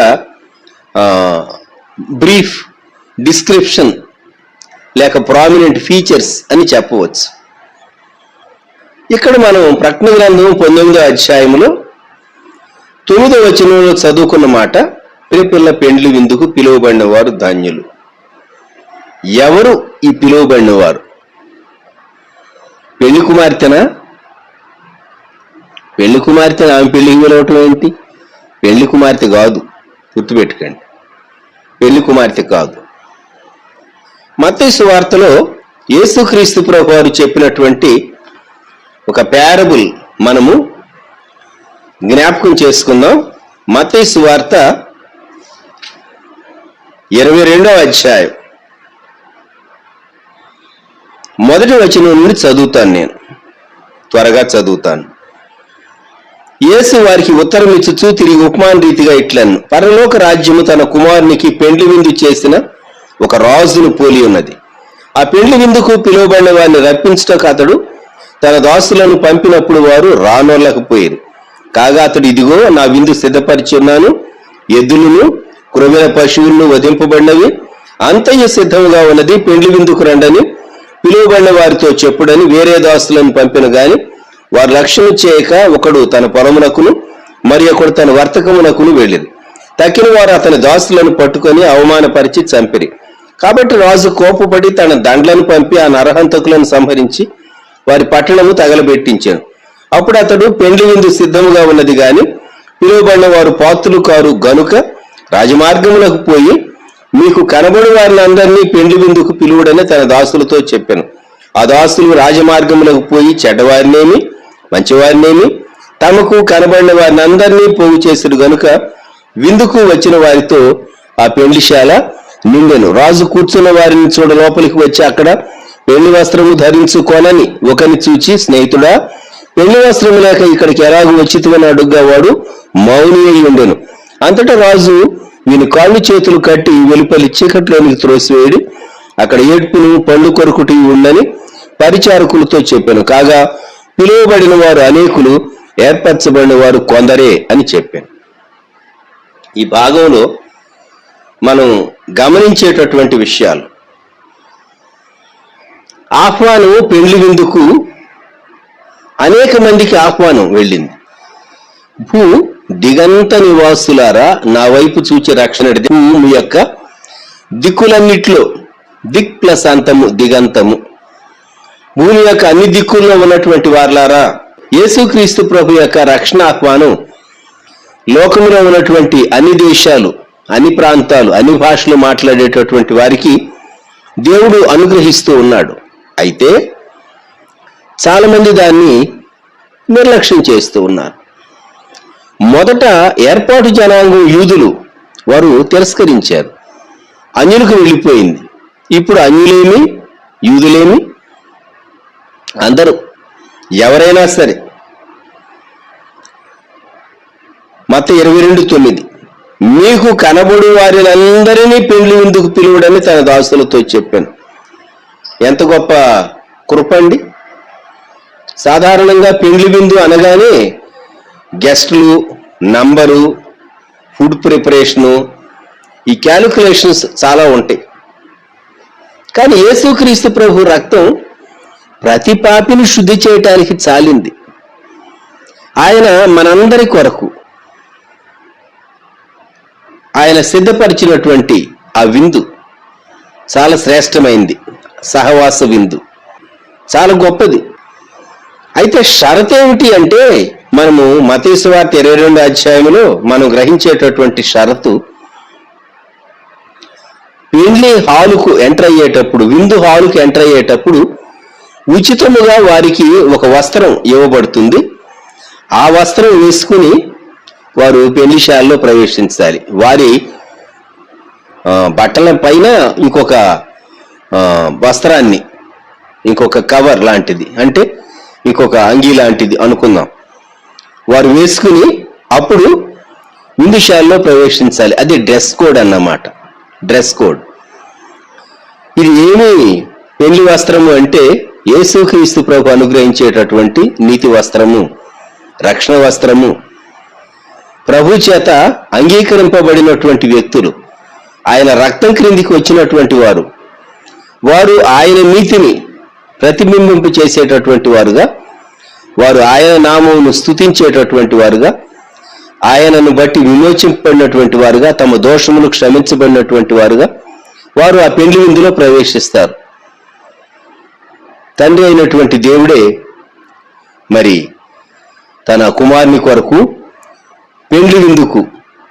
బ్రీఫ్ డిస్క్రిప్షన్ లేక ప్రామినెంట్ ఫీచర్స్ అని చెప్పవచ్చు. ఇక్కడ మనం ప్రకటన గ్రంథం 19వ అధ్యాయంలో 9వ వచనంలో చదువుకున్న మాట, పిల్ల పెండ్లి విందుకు పిలువబడిన వారు ధన్యులు. ఎవరు ఈ పిలువబడిన వారు? పెళ్లి కుమార్తెనా? పెళ్లి కుమార్తెను ఆమె పెళ్లికి పిలవటం ఏంటి? పెళ్లి కుమార్తె కాదు, గుర్తుపెట్టుకోండి, పెళ్లి కుమార్తె కాదు. మత్తయి సువార్తలో యేసుక్రీస్తు ప్రభువు వారు చెప్పినటువంటి ఒక ప్యారబుల్ మనము జ్ఞాపకం చేసుకుందాం. మత్తయి సువార్త 22వ అధ్యాయం 1వ వచనం నుండి చదువుతాను. నేను త్వరగా చదువుతాను. యేసు వారికి ఉత్తరం ఇచ్చుచూ తిరిగి ఉపమాన రీతిగా ఇట్లను, పరలోక రాజ్యము తన కుమారునికి పెండ్లి విందు చేసిన ఒక రాజును పోలి ఉన్నది. ఆ పెండ్లి విందుకు పిలువబడిన వారిని రప్పించటకు అతడు తన దాసులను పంపినప్పుడు వారు రానోళ్ళకపోయారు. కాగా అతడు, ఇదిగో నా విందు సిద్ధపరిచి ఉన్నాను, ఎద్దులను క్రొవ్విన పశువులను వధింపబడినవి, అంతయ్య సిద్ధంగా ఉన్నది, పెండ్లి విందుకు రండని పిలువబడిన వారితో చెప్పుడని వేరే దాసులను పంపిన గాని వారు లక్ష్యం చేయక ఒకడు తన పొలమునకును మరి ఒకడు తన వర్తకమునకును వెళ్ళిరి. తక్కిన వారు అతని దాసులను పట్టుకొని అవమానపరిచి చంపిరి. కాబట్టి రాజు కోపపడి తన దండ్లను పంపి ఆ నరహంతకులను సంహరించి వారి పట్టణము తగలబెట్టించాను. అప్పుడు అతడు, పెండ్లి విందు సిద్ధముగా ఉన్నది గాని పిలువబడిన వారు పాత్రులు కారు గనుక రాజమార్గములకు పోయి మీకు కనబడి వారిని అందరినీ పెండ్లి విందుకు పిలువుడని తన దాసులతో చెప్పాను. ఆ దాసులు రాజమార్గములకు పోయి చెడ్డవారినేమి మంచివారినేమి తమకు కనబడిన వారిని అందరినీ పోగు చేసిరు గనుక విందుకు వచ్చిన వారితో ఆ పెండ్లిశాల నిండెను. రాజు కూర్చున్న వారిని చూడ లోపలికి వచ్చి అక్కడ పెళ్లి వస్త్రము ధరించుకోనని ఒకరిని చూచి, స్నేహితుడా, పెళ్లి వస్త్రము లేక ఇక్కడికి ఎలాగూ వచ్చితివని అడుగ్గా వాడు మౌని అయి ఉండెను. అంతటా రాజు వీని కాళ్ళు చేతులు కట్టి వెలుపలి చీకట్లోనికి త్రోసివేయడి అక్కడ ఏడ్పును పండు కొరుకుటి ఉండని పరిచారకులతో చెప్పాను. కాగా పిలువబడిన వారు అనేకులు, ఏర్పరచబడిన వారు కొందరే అని చెప్పాను. ఈ భాగంలో మనం గమనించేటటువంటి విషయాలు, ఆహ్వానం, పెండ్లి విందుకు అనేక మందికి ఆహ్వానం వెళ్ళింది. భూ దిగంత నివాసులారా నా వైపు చూచి రక్షణ, భూమి యొక్క దిక్కులన్నిట్లో, దిక్ ప్లస్ అంతము దిగంతము, భూమి యొక్క అన్ని దిక్కుల్లో ఉన్నటువంటి వారులారా, యేసుక్రీస్తు ప్రభు యొక్క రక్షణ ఆహ్వానం లోకంలో ఉన్నటువంటి అన్ని దేశాలు, అన్ని ప్రాంతాలు, అన్ని భాషలు మాట్లాడేటటువంటి వారికి దేవుడు అనుగ్రహిస్తూ ఉన్నాడు. అయితే చాలా మంది దాన్ని నిర్లక్ష్యం చేస్తూ ఉన్నారు. మొదట ఏర్పాటు జనాంగం యూదులు, వారు తిరస్కరించారు, అన్యులకు వెళ్ళిపోయింది. ఇప్పుడు అన్యులేమి యూదులేమి అందరూ, ఎవరైనా సరే. మత్తయి 22:9, మీకు కనబడు వారిని అందరినీ పెండ్లి విందుకు పిలువడని తన దాసులతో చెప్పాను. ఎంత గొప్ప కృపండి. సాధారణంగా పెండ్లి విందు అనగానే గెస్టులు, నంబరు, ఫుడ్ ప్రిపరేషను, ఈ క్యాలిక్యులేషన్స్ చాలా ఉంటాయి. కానీ యేసుక్రీస్తు ప్రభు రక్తం ప్రతి పాపిని శుద్ధి చేయటానికి చాలింది. ఆయన మనందరి కొరకు ఆయన సిద్ధపరిచినటువంటి ఆ విందు చాలా శ్రేష్టమైంది. సహవాస విందు చాలా గొప్పది. అయితే షరతు ఏమిటి అంటే, మనము మత్తయి సువార్త 22వ అధ్యాయంలో మనం గ్రహించేటటువంటి షరతు, పెండ్లి హాలుకు ఎంటర్ అయ్యేటప్పుడు, విందు హాలుకు ఎంటర్ అయ్యేటప్పుడు ఉచితముగా వారికి ఒక వస్త్రం ఇవ్వబడుతుంది. ఆ వస్త్రం వేసుకుని వారు పెళ్లిశాలలో ప్రవేశించాలి. వారి బట్టల పైన ఇంకొక వస్త్రాన్ని, ఇంకొక కవర్ లాంటిది, అంటే ఇంకొక అంగీ లాంటిది అనుకుందాం, వారు వేసుకుని అప్పుడు విందుశాలలో ప్రవేశించాలి. అది డ్రెస్ కోడ్ అన్నమాట. Dress code. ఇది ఏమి పెళ్లి వస్త్రము అంటే యేసుక్రీస్తు ప్రభు అనుగ్రహించేటటువంటి నీతి వస్త్రము, రక్షణ వస్త్రము. ప్రభు చేత అంగీకరింపబడినటువంటి వ్యక్తులు, ఆయన రక్తం క్రిందికి వచ్చినటువంటి వారు, వారు ఆయన నీతిని ప్రతిబింబింపు చేసేటటువంటి వారుగా, వారు ఆయన నామమును స్తుతించేటటువంటి వారుగా, ఆయనను బట్టి విమోచింపబడినటువంటి వారుగా, తమ దోషములు క్షమించబడినటువంటి వారుగా వారు ఆ పెళ్లి విందులో ప్రవేశిస్తారు. తండ్రి అయినటువంటి దేవుడే మరి తన కుమారుని కొరకు పెళ్లి విందుకు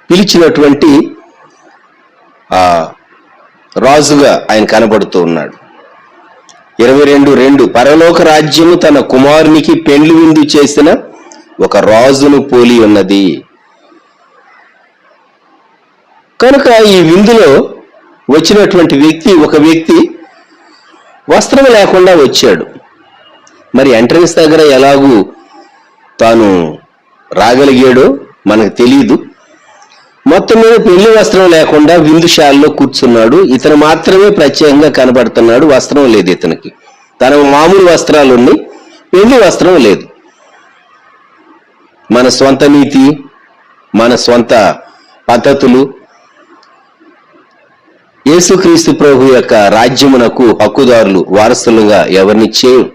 పిలిచినటువంటి ఆ రాజుగా ఆయన కనబడుతూ ఉన్నాడు. 22:2 పరలోక రాజ్యము తన కుమారునికి పెళ్లి విందు చేసిన ఒక రాజును పోలి ఉన్నది. కనుక ఈ విందులో వచ్చినటువంటి వ్యక్తి, ఒక వ్యక్తి వస్త్రం లేకుండా వచ్చాడు. మరి ఎంట్రన్స్ దగ్గర ఎలాగూ తాను రాగలిగాడో మనకు తెలియదు. మొత్తం మీద పెళ్లి వస్త్రం లేకుండా విందుశాలలో కూర్చున్నాడు. ఇతను మాత్రమే ప్రత్యేకంగా కనబడుతున్నాడు. వస్త్రం లేదు ఇతనికి. తన మామూలు వస్త్రాలు ఉన్నాయి, పెళ్లి వస్త్రం లేదు. మన స్వంత నీతి, మన స్వంత పద్ధతులు యేసుక్రీస్తు ప్రభు యొక్క రాజ్యమునకు హక్కుదారులు, వారసులుగా ఎవరిని చేయు.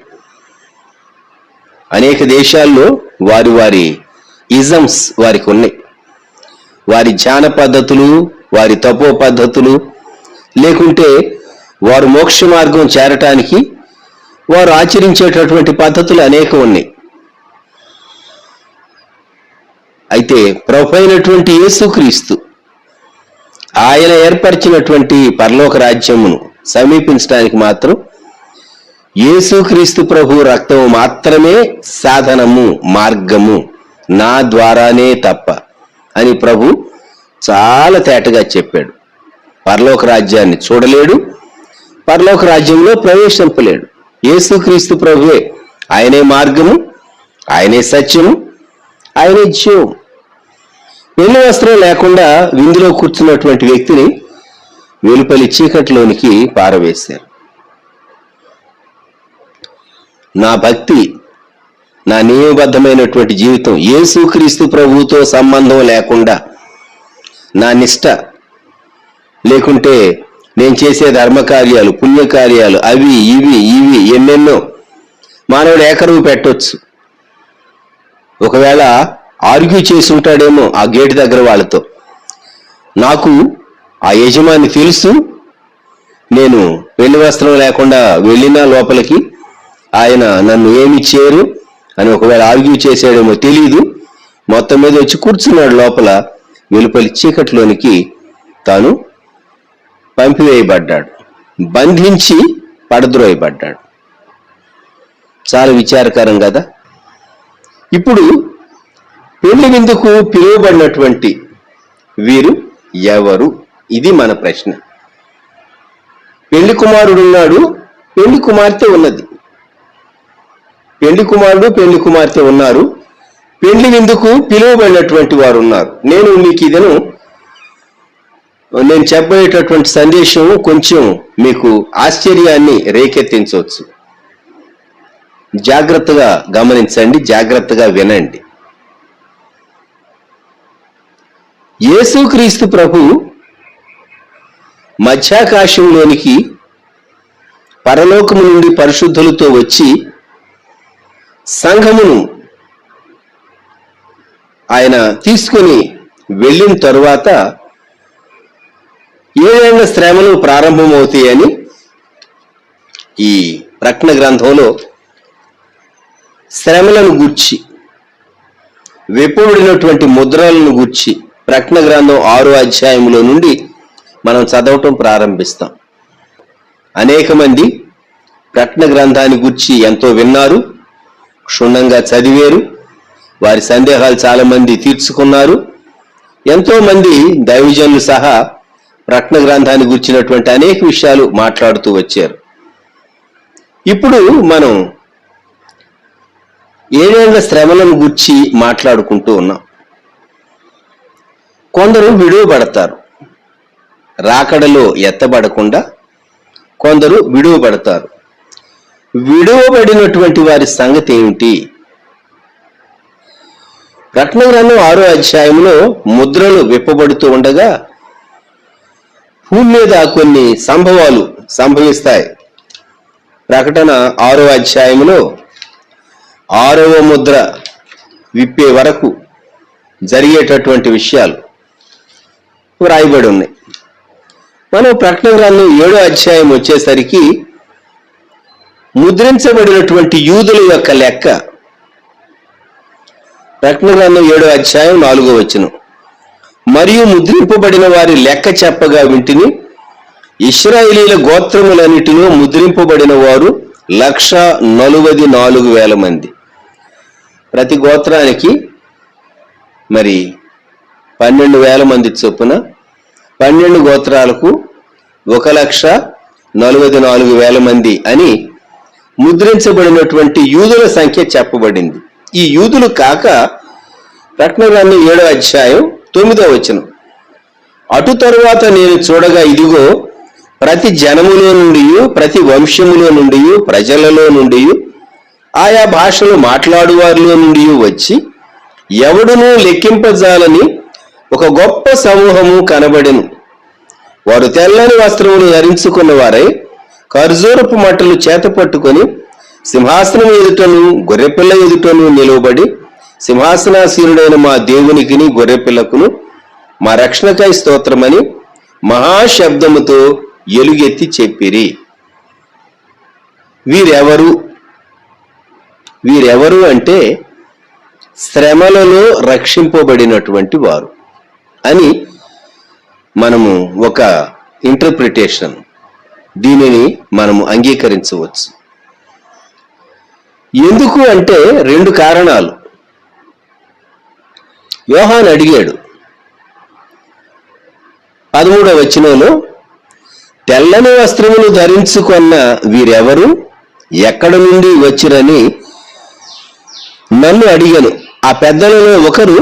అనేక దేశాల్లో వారి వారి ఇజమ్స్ వారికి ఉన్నాయి. వారి ధ్యాన పద్ధతులు, వారి తపో పద్ధతులు, లేకుంటే వారు మోక్ష మార్గం చేరటానికి వారు ఆచరించేటటువంటి పద్ధతులు అనేకం ఉన్నాయి. అయితే ప్రభు అయినటువంటి యేసుక్రీస్తు ఆయన ఏర్పరిచినటువంటి పరలోక రాజ్యమును సమీపించడానికి మాత్రం యేసుక్రీస్తు ప్రభు రక్తము మాత్రమే సాధనము, మార్గము, నా ద్వారానే తప్ప అని ప్రభు చాలా తేటగా చెప్పాడు. పరలోక రాజ్యాన్ని చూడలేడు, పరలోక రాజ్యంలో ప్రవేశింపలేడు. యేసుక్రీస్తు ప్రభువే, ఆయనే మార్గము, ఆయనే సత్యము, ఆయనే జీవం. పెళ్లి వస్త్రం లేకుండా విందులో కూర్చున్నటువంటి వ్యక్తిని వెలుపలి చీకటిలోనికి పారవేశారు. నా భక్తి, నా నియమబద్ధమైనటువంటి జీవితం యేసుక్రీస్తు ప్రభువుతో సంబంధం లేకుండా, నా నిష్ట లేకుంటే నేను చేసే ధర్మకార్యాలు, పుణ్యకార్యాలు, అవి ఇవి ఎన్నెన్నో మానవుడు ఏకరువు పెట్టొచ్చు. ఒకవేళ ఆర్గ్యూ చేసి ఉంటాడేమో ఆ గేటు దగ్గర వాళ్ళతో, నాకు ఆ యజమాని తెలుసు, నేను పెళ్లి వస్త్రం లేకుండా వెళ్ళినా లోపలికి ఆయన నన్ను ఏమి చేయరు అని ఒకవేళ ఆర్గ్యూ చేసాడేమో తెలీదు. మొత్తం మీద వచ్చి కూర్చున్నాడు లోపల. వెలుపలి చీకటిలోనికి తాను పంపివేయబడ్డాడు, బంధించి పడద్రోయబడ్డాడు. చాలా విచారకరం కదా. ఇప్పుడు పెళ్లి విందుకు పిలువబడినటువంటి వీరు ఎవరు? ఇది మన ప్రశ్న. పెళ్లి కుమారుడు ఉన్నాడు, పెళ్లి కుమార్తె ఉన్నది. పెళ్లి కుమారుడు, పెళ్లి కుమార్తె ఉన్నారు. పెళ్లి విందుకు పిలువబడినటువంటి వారు ఉన్నారు. నేను మీకు ఇదను, నేను చెప్పబోయేటటువంటి సందేశం కొంచెం మీకు ఆశ్చర్యాన్ని రేకెత్తించవచ్చు. జాగ్రత్తగా గమనించండి, జాగ్రత్తగా వినండి. యేసుక్రీస్తు ప్రభు మధ్యాకాశంలోనికి పరలోకము నుండి పరిశుద్ధులతో వచ్చి సంఘమును ఆయన తీసుకొని వెళ్ళిన తరువాత 7 ఏళ్ల శ్రమలు ప్రారంభమవుతాయని ఈ ప్రకటన గ్రంథంలో శ్రమలను గూర్చి, విప్పబడినటువంటి ముద్రలను గూర్చి ప్రకటన గ్రంథం 6వ అధ్యాయంలో నుండి మనం చదవటం ప్రారంభిస్తాం. అనేక మంది ప్రకటన గ్రంథాన్ని గూర్చి ఎంతో విన్నారు, క్షుణ్ణంగా చదివారు, వారి సందేహాలు చాలా మంది తీర్చుకున్నారు. ఎంతో మంది దైవజనులు సహా ప్రకటన గ్రంథాన్ని గురించినటువంటి అనేక విషయాలు మాట్లాడుతూ వచ్చారు. ఇప్పుడు మనం 7 ఏళ్ల శ్రమలను గురించి మాట్లాడుకుంటూ ఉన్నాం. కొందరు విడువబడతారు, రాకడలో ఎత్తబడకుండా కొందరు విడువబడతారు. విడువబడినటువంటి వారి సంగతి ఏమిటి? ప్రకటన గ్రంథం 6వ అధ్యాయంలో ముద్రలు విప్పబడుతూ ఉండగా భూమి మీద కొన్ని సంభవాలు సంభవిస్తాయి. ప్రకటన 6వ అధ్యాయంలో 6వ ముద్ర విప్పే వరకు జరిగేటటువంటి విషయాలు వ్రాయబడి ఉన్నాయి. మనం ప్రకటన గ్రంథం 7వ అధ్యాయం వచ్చేసరికి ముద్రించబడినటువంటి యూదుల యొక్క లెక్క. ప్రకటన గ్రంథం 7వ అధ్యాయం 4వ వచనం, మరియు ముద్రింపబడిన వారి లెక్క చెప్పగా వింటిని, ఇశ్రాయేలీల గోత్రములన్నిటిలో ముద్రింపబడిన వారు 144,000 మంది. ప్రతి గోత్రానికి మరి 12,000 మంది చొప్పున 12 గోత్రాలకు 1,44,000 మంది అని ముద్రించబడినటువంటి యూదుల సంఖ్య చెప్పబడింది. ఈ యూదులు కాక ప్రకటన గ్రంథం 7వ అధ్యాయం 9వ వచనం, అటు తరువాత నేను చూడగా ఇదిగో ప్రతి జనములో నుండి, ప్రతి వంశములో నుండి, ప్రజలలో నుండి, ఆయా భాషలు మాట్లాడువారిలో నుండి వచ్చి ఎవడునూ లెక్కింపజాలని ఒక గొప్ప సమూహము కనబడెను. వారు తెల్లని వస్త్రములు ధరించుకున్న వారై ఖర్జూరపు మట్టలు చేత పట్టుకొని సింహాసనం ఎదుటను గొర్రెపిల్ల ఎదుటను నిలువబడి, సింహాసనాసీనుడైన మా దేవునికిని గొర్రెపిల్లకును మా రక్షణకై స్తోత్రమని మహాశబ్దముతో ఎలుగెత్తి చెప్పిరి. వీరెవరు అంటే శ్రమలలో రక్షింపబడినటువంటి వారు అని మనము ఒక ఇంటర్ప్రిటేషన్ దీనిని మనము అంగీకరించవచ్చు. ఎందుకు అంటే 2 కారణాలు. యోహాను అడిగాడు 13వ వచనంలో, తెల్లని వస్త్రములు ధరించుకున్న వీరెవరు, ఎక్కడ నుండి వచ్చిరని నన్ను అడిగాను. ఆ పెద్దలలో ఒకరు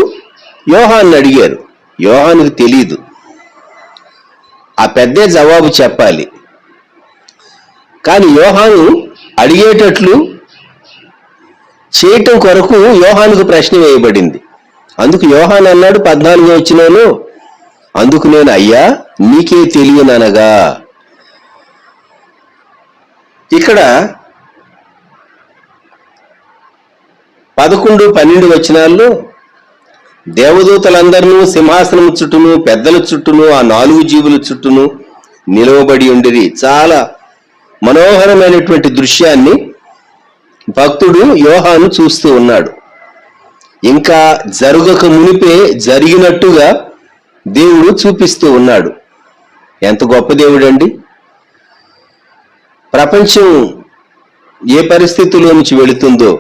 యోహాను అడిగారు. యోహానుకు తెలీదు, ఆ పెద్దే జవాబు చెప్పాలి. కానీ యోహాను అడిగేటట్లు చేయటం కొరకు యోహానుకు ప్రశ్న వేయబడింది. అందుకు యోహాను అన్నాడు 14వ వచనంలో, అందుకు నేను అయ్యా నీకే తెలియననగా. ఇక్కడ 11, 12 వచనాల్లో దేవదూతలందరూ సింహాసనం చుట్టూను, పెద్దల చుట్టూను, ఆ 4 జీవుల చుట్టూను నిలవబడి ఉండిరి. చాలా మనోహరమైనటువంటి దృశ్యాన్ని భక్తుడు యోహాను చూస్తూ ఉన్నాడు. ఇంకా జరగక మునిపే జరిగినట్టుగా దేవుడు చూపిస్తూ ఉన్నాడు. ఎంత గొప్ప దేవుడు అండి! ప్రపంచం ఏ పరిస్థితుల్లో నుంచి వెళుతుందో,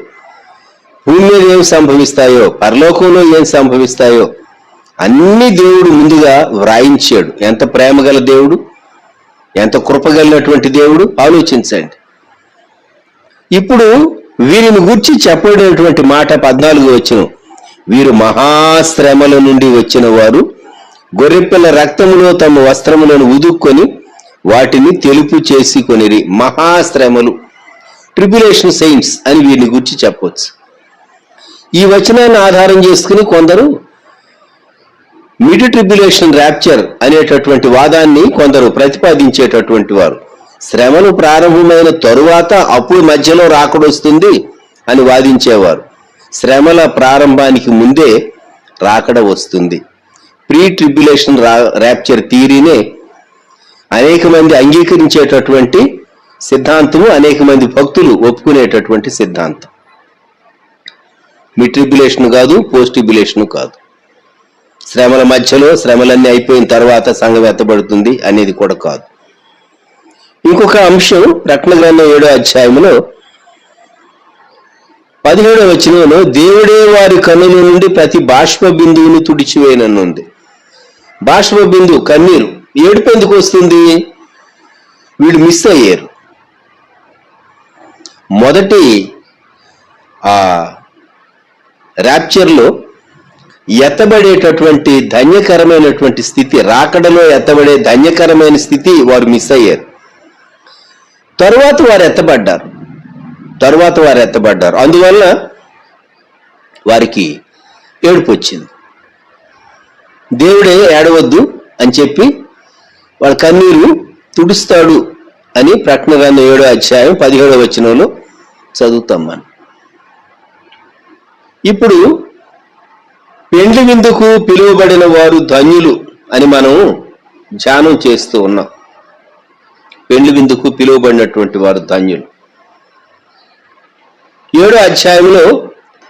భూమి మీద ఏం సంభవిస్తాయో, పరలోకంలో ఏం సంభవిస్తాయో అన్ని దేవుడు ముందుగా వ్రాయించాడు. ఎంత ప్రేమ గల దేవుడు, ఎంత కృపగలిగినటువంటి దేవుడు ఆలోచించండి. ఇప్పుడు వీరిని గూర్చి చెప్పబడినటువంటి మాట 14వ వచనం, వీరు మహాశ్రమల నుండి వచ్చిన వారు, గొర్రెపిల్ల రక్తములో తమ వస్త్రములను ఉదుక్కొని వాటిని తెలుపు చేసి కొనిరి. మహాశ్రమలు, ట్రిబ్యులేషన్ సెయింట్స్ అని వీరిని గురించి చెప్పవచ్చు. ఈ వచనాన్ని ఆధారం చేసుకుని కొందరు మిడ్ ట్రిబ్యులేషన్ ర్యాప్చర్ అనేటటువంటి వాదాన్ని కొందరు ప్రతిపాదించేటటువంటి వారు. శ్రమలు ప్రారంభమైన తరువాత అప్పుడు మధ్యలో రాకడొస్తుంది అని వాదించేవారు. శ్రమల ప్రారంభానికి ముందే రాకడ వస్తుంది. ప్రీ ట్రిబ్యులేషన్ ర్యాప్చర్ థియరీనే అనేక మంది అంగీకరించేటటువంటి సిద్ధాంతము, అనేక మంది భక్తులు ఒప్పుకునేటటువంటి సిద్ధాంతం. మిడ్ ట్రిబ్యులేషన్ కాదు, పోస్ట్ ట్రిబ్యులేషన్ కాదు. శ్రమల మధ్యలో, శ్రమలన్నీ అయిపోయిన తర్వాత సంఘం ఎత్తబడుతుంది అనేది కూడా కాదు. ఇంకొక అంశం ప్రకటన గ్రంథం 7వ అధ్యాయంలో 17వ వచనంలో, దేవుడే వారి కన్నుల నుండి ప్రతి బాష్ప బిందువుని తుడిచివేయనుంది. బాష్ప బిందువు కన్నీరు, ఏడుపు ఎందుకు వస్తుంది? వీళ్ళు మిస్ అయ్యారు. మొదటి ఆ ర్యాప్చర్లో ఎత్తబడేటటువంటి ధన్యకరమైనటువంటి స్థితి, రాకడలో ఎత్తబడే ధన్యకరమైన స్థితి వారు మిస్ అయ్యారు. తరువాత వారు ఎత్తబడ్డారు. అందువల్ల వారికి ఏడుపు వచ్చింది. దేవుడే ఏడవద్దు అని చెప్పి వాళ్ళ కన్నీరు తుడుస్తాడు అని ప్రకటన గ్రంథం 7వ అధ్యాయం 17వ వచనంలో చదువుతాం మనం. ఇప్పుడు పెండ్లి విందుకు పిలువబడిన వారు ధన్యులు అని మనం ధ్యానం చేస్తూ ఉన్నాం. పెండ్లి విందుకు పిలువబడినటువంటి వారు ధన్యులు. 7వ అధ్యాయంలో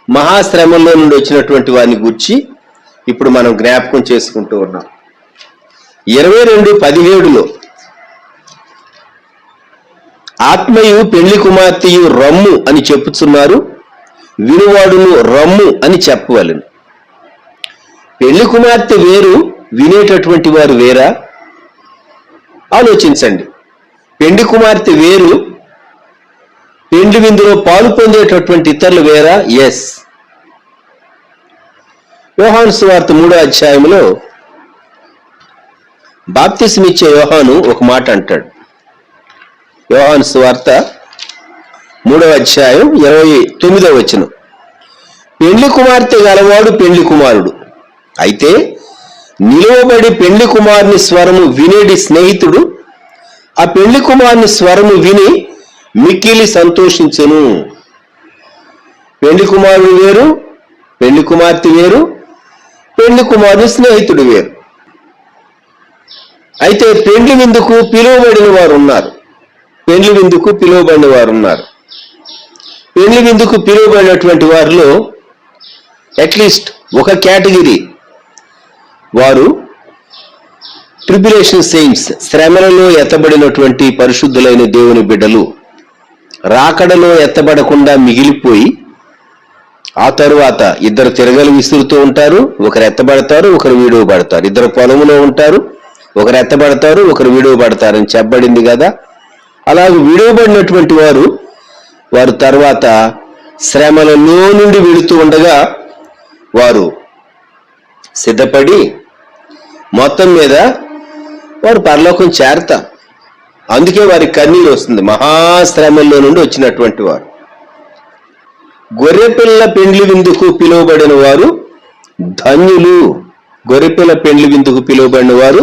మహాశ్రమంలో నుండి వచ్చినటువంటి వారిని గురించి ఇప్పుడు మనం జ్ఞాపకం చేసుకుంటూ ఉన్నాం. 22:17లో ఆత్మయు పెళ్లి కుమార్తెయు రమ్ము అని చెప్పుచున్నారు, వినువాడును రమ్ము అని చెప్పవలెను. పెళ్లి కుమార్తె వేరు, వినేటటువంటి వారు వేరా? ఆలోచించండి. పెళ్లి కుమార్తె వేరు, పెండ్లి విందులో పాలు పొందేటటువంటి ఇతరులు వేరా? ఎస్. యోహాను సువార్త 3వ అధ్యాయంలో బాప్తిస్మిచ్చే యోహాను ఒక మాట అంటాడు. యోహాను సువార్త 3వ అధ్యాయం 29వ వచనం, పెండ్లి కుమార్తె గలవాడు పెండ్లి కుమారుడు. అయితే నిలువబడి పెండ్లి కుమారుని స్వరము వినేడి స్నేహితుడు ఆ పెండ్లి కుమారుని స్వరము విని మిక్కిలి సంతోషించెను. పెండ్లి కుమారుడు వేరు, పెండ్లి కుమార్తె వేరు, పెండ్లి కుమారుని స్నేహితుడు వేరు. అయితే పెండ్లి విందుకు పిలువబడిన వారు ఉన్నారు. పెండ్లి విందుకు పిలువబడిన వారు ఉన్నారు. పెండ్లి విందుకు పిలువబడినటువంటి వారిలో అట్లీస్ట్ ఒక కేటగిరీ వారు ట్రిబ్యులేషన్ సెయింట్స్, శ్రమలలో ఎత్తబడినటువంటి పరిశుద్ధులైన దేవుని బిడ్డలు. రాకడలో ఎత్తబడకుండా మిగిలిపోయి ఆ తరువాత ఇద్దరు తిరగలు విసురుతూ ఉంటారు. ఒకరు ఎత్తబడతారు, ఒకరు విడువబడతారు. ఇద్దరు పొలములో ఉంటారు, ఒకరు ఎత్తబడతారు, ఒకరు విడువబడతారని చెప్పబడింది కదా. అలాగే విడువబడినటువంటి వారు తర్వాత శ్రమలలో నుండి వెళుతూ ఉండగా వారు సిద్ధపడి మొత్తం మీద వారు పరలోకం చేరతారు. అందుకే వారికి కన్నీరు వస్తుంది. మహాశ్రమల్లో నుండి వచ్చినటువంటి వారు. గొర్రెపిల్ల పెండ్లి విందుకు పిలువబడిన వారు ధన్యులు. గొర్రెపిల్ల పెండ్లి విందుకు పిలువబడిన వారు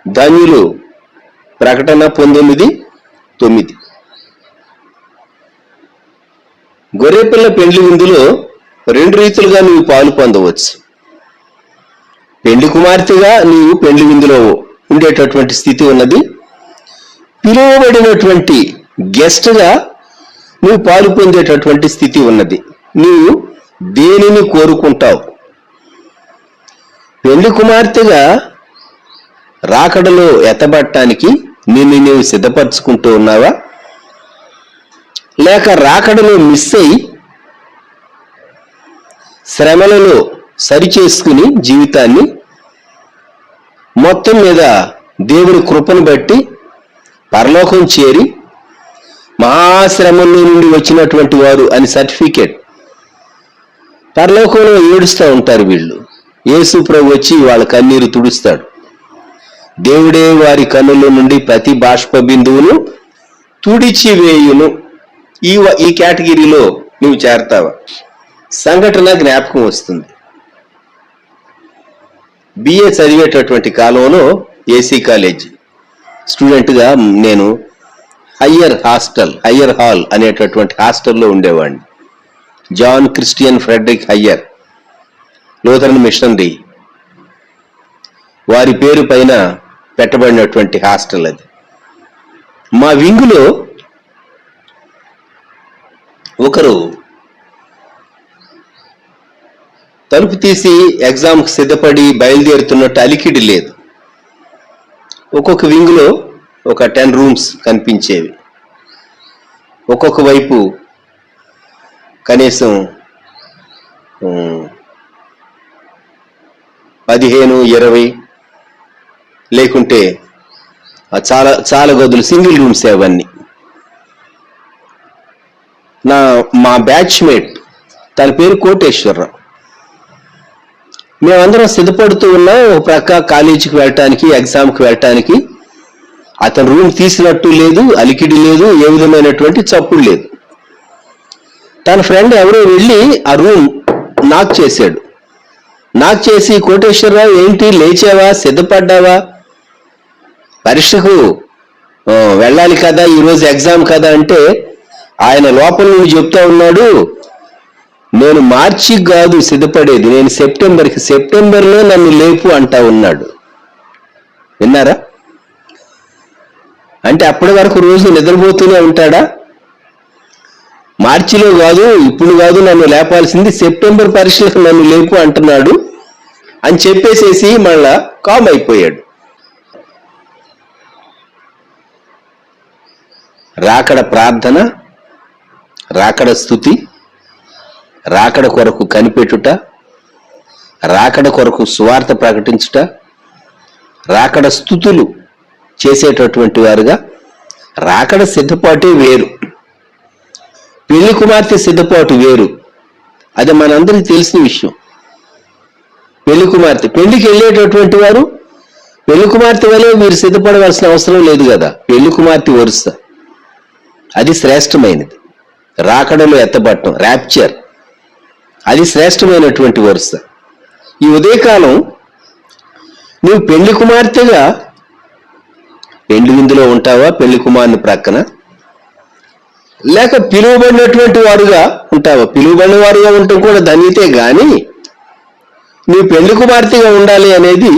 ధన్యులు. ప్రకటన 19:9. గొర్రెపిల్ల పెండ్లి విందులో 2 రీతులుగా నీవు పాలు పొందవచ్చు. పెండ్లి కుమార్తెగా నీవు పెండ్లి విందులో ఉండేటటువంటి స్థితి ఉన్నది. పిలువబడినటువంటి గెస్ట్గా నువ్వు పాలు పొందేటటువంటి స్థితి ఉన్నది. నీవు దేనిని కోరుకుంటావు? పెండ్లి కుమార్తెగా రాకడలో ఎత్తబడటానికి నిన్ను నీవు సిద్ధపరచుకుంటూ ఉన్నావా? లేక రాకడలో మిస్ అయి శ్రమలలో సరిచేసుకుని జీవితాన్ని మొత్తం మీద దేవుని కృపను బట్టి పరలోకం చేరి మహాశ్రమంలో నుండి వచ్చినటువంటి వారు అని సర్టిఫికేట్ పరలోకంలో ఏడుస్తూ ఉంటారు వీళ్ళు. యేసు ప్రభు వచ్చి వాళ్ళ కన్నీరు తుడుస్తాడు. దేవుడే వారి కన్నుల నుండి ప్రతి బాష్ప బిందువును తుడిచివేయును. ఈ కేటగిరీలో నువ్వు చేరతావా? సంఘటన జ్ఞాపకం వస్తుంది. బిఏ చదివేటటువంటి కాలంలో ఏసీ కాలేజ్ స్టూడెంట్గా నేను హయ్యర్ హాల్ అనేటటువంటి హాస్టల్లో ఉండేవాడిని. John Christian Frederick Heyer, Lutheran missionary వారి పేరు పైన పెట్టబడినటువంటి హాస్టల్ అది. మా వింగులో ఒకరు తలుపు తీసి ఎగ్జామ్కి సిద్ధపడి బయలుదేరుతున్నట్టు అలికిడి లేదు. ఒక్కొక్క వింగులో ఒక 10 రూమ్స్ కనిపించేవి. ఒక్కొక్క వైపు కనీసం 15, 20 లేకుంటే చాలా చాలా గదులు, సింగిల్ రూమ్స్ అవన్నీ. మా బ్యాచ్మేట్, తన పేరు కోటేశ్వరరావు. మేమందరం సిద్ధపడుతూ ఉన్నాం ఒక ప్రక్క కాలేజీకి వెళ్ళటానికి, ఎగ్జామ్కి వెళ్ళటానికి. అతను రూమ్ తీసినట్టు లేదు, అలికిడి లేదు, ఏ విధమైనటువంటి చప్పుడు లేదు. తన ఫ్రెండ్ ఎవరో వెళ్ళి ఆ రూమ్ నాక్ చేశాడు. నాక్ చేసి, కోటేశ్వరరావు ఏంటి లేచావా, సిద్ధపడ్డావా, పరీక్షకు వెళ్ళాలి కదా, ఈరోజు ఎగ్జామ్ కదా అంటే ఆయన లోపల నుండి చెప్తా ఉన్నాడు, నేను మార్చికి కాదు సిద్ధపడేది, నేను సెప్టెంబర్లో నన్ను లేపు అంటా ఉన్నాడు. విన్నారా? అంటే అప్పటి వరకు రోజు నిద్రపోతూనే ఉంటాడా? మార్చిలో కాదు, ఇప్పుడు కాదు నన్ను లేపాల్సింది, సెప్టెంబర్ పరీక్షలకు నన్ను లేపు అంటున్నాడు అని చెప్పేసేసి మళ్ళా కామ్ అయిపోయాడు. రాకడ ప్రార్థన, రాకడ స్తుతి, రాకడ కొరకు కనిపెట్టుట, రాకడ కొరకు సువార్త ప్రకటించుట, రాకడ స్తుతులు చేసేటటువంటి వారుగా రాకడ సిద్ధపాటే వేరు, పెళ్లి కుమార్తె సిద్ధపాటు వేరు. అది మనందరికీ తెలిసిన విషయం. పెళ్లి కుమార్తె పెళ్లికి వెళ్ళేటటువంటి వారు పెళ్లి కుమార్తె వలె మీరు సిద్ధపడవలసిన అవసరం లేదు కదా. పెళ్లి కుమార్తె వరుస అది శ్రేష్టమైనది. రాకడలో ఎత్తబట్టం, ర్యాప్చర్, అది శ్రేష్టమైనటువంటి వరుస. ఈ ఉదయకాలం నువ్వు పెళ్లి కుమార్తెగా పెళ్లి విందులో ఉంటావా, పెళ్లి కుమారుని ప్రక్కన, లేక పిలువబడినటువంటి వారుగా ఉంటావా? పిలువబడిన వారుగా ఉండటం కూడా ధన్యతే, గాని నీ పెళ్లి కుమార్తెగా ఉండాలి అనేది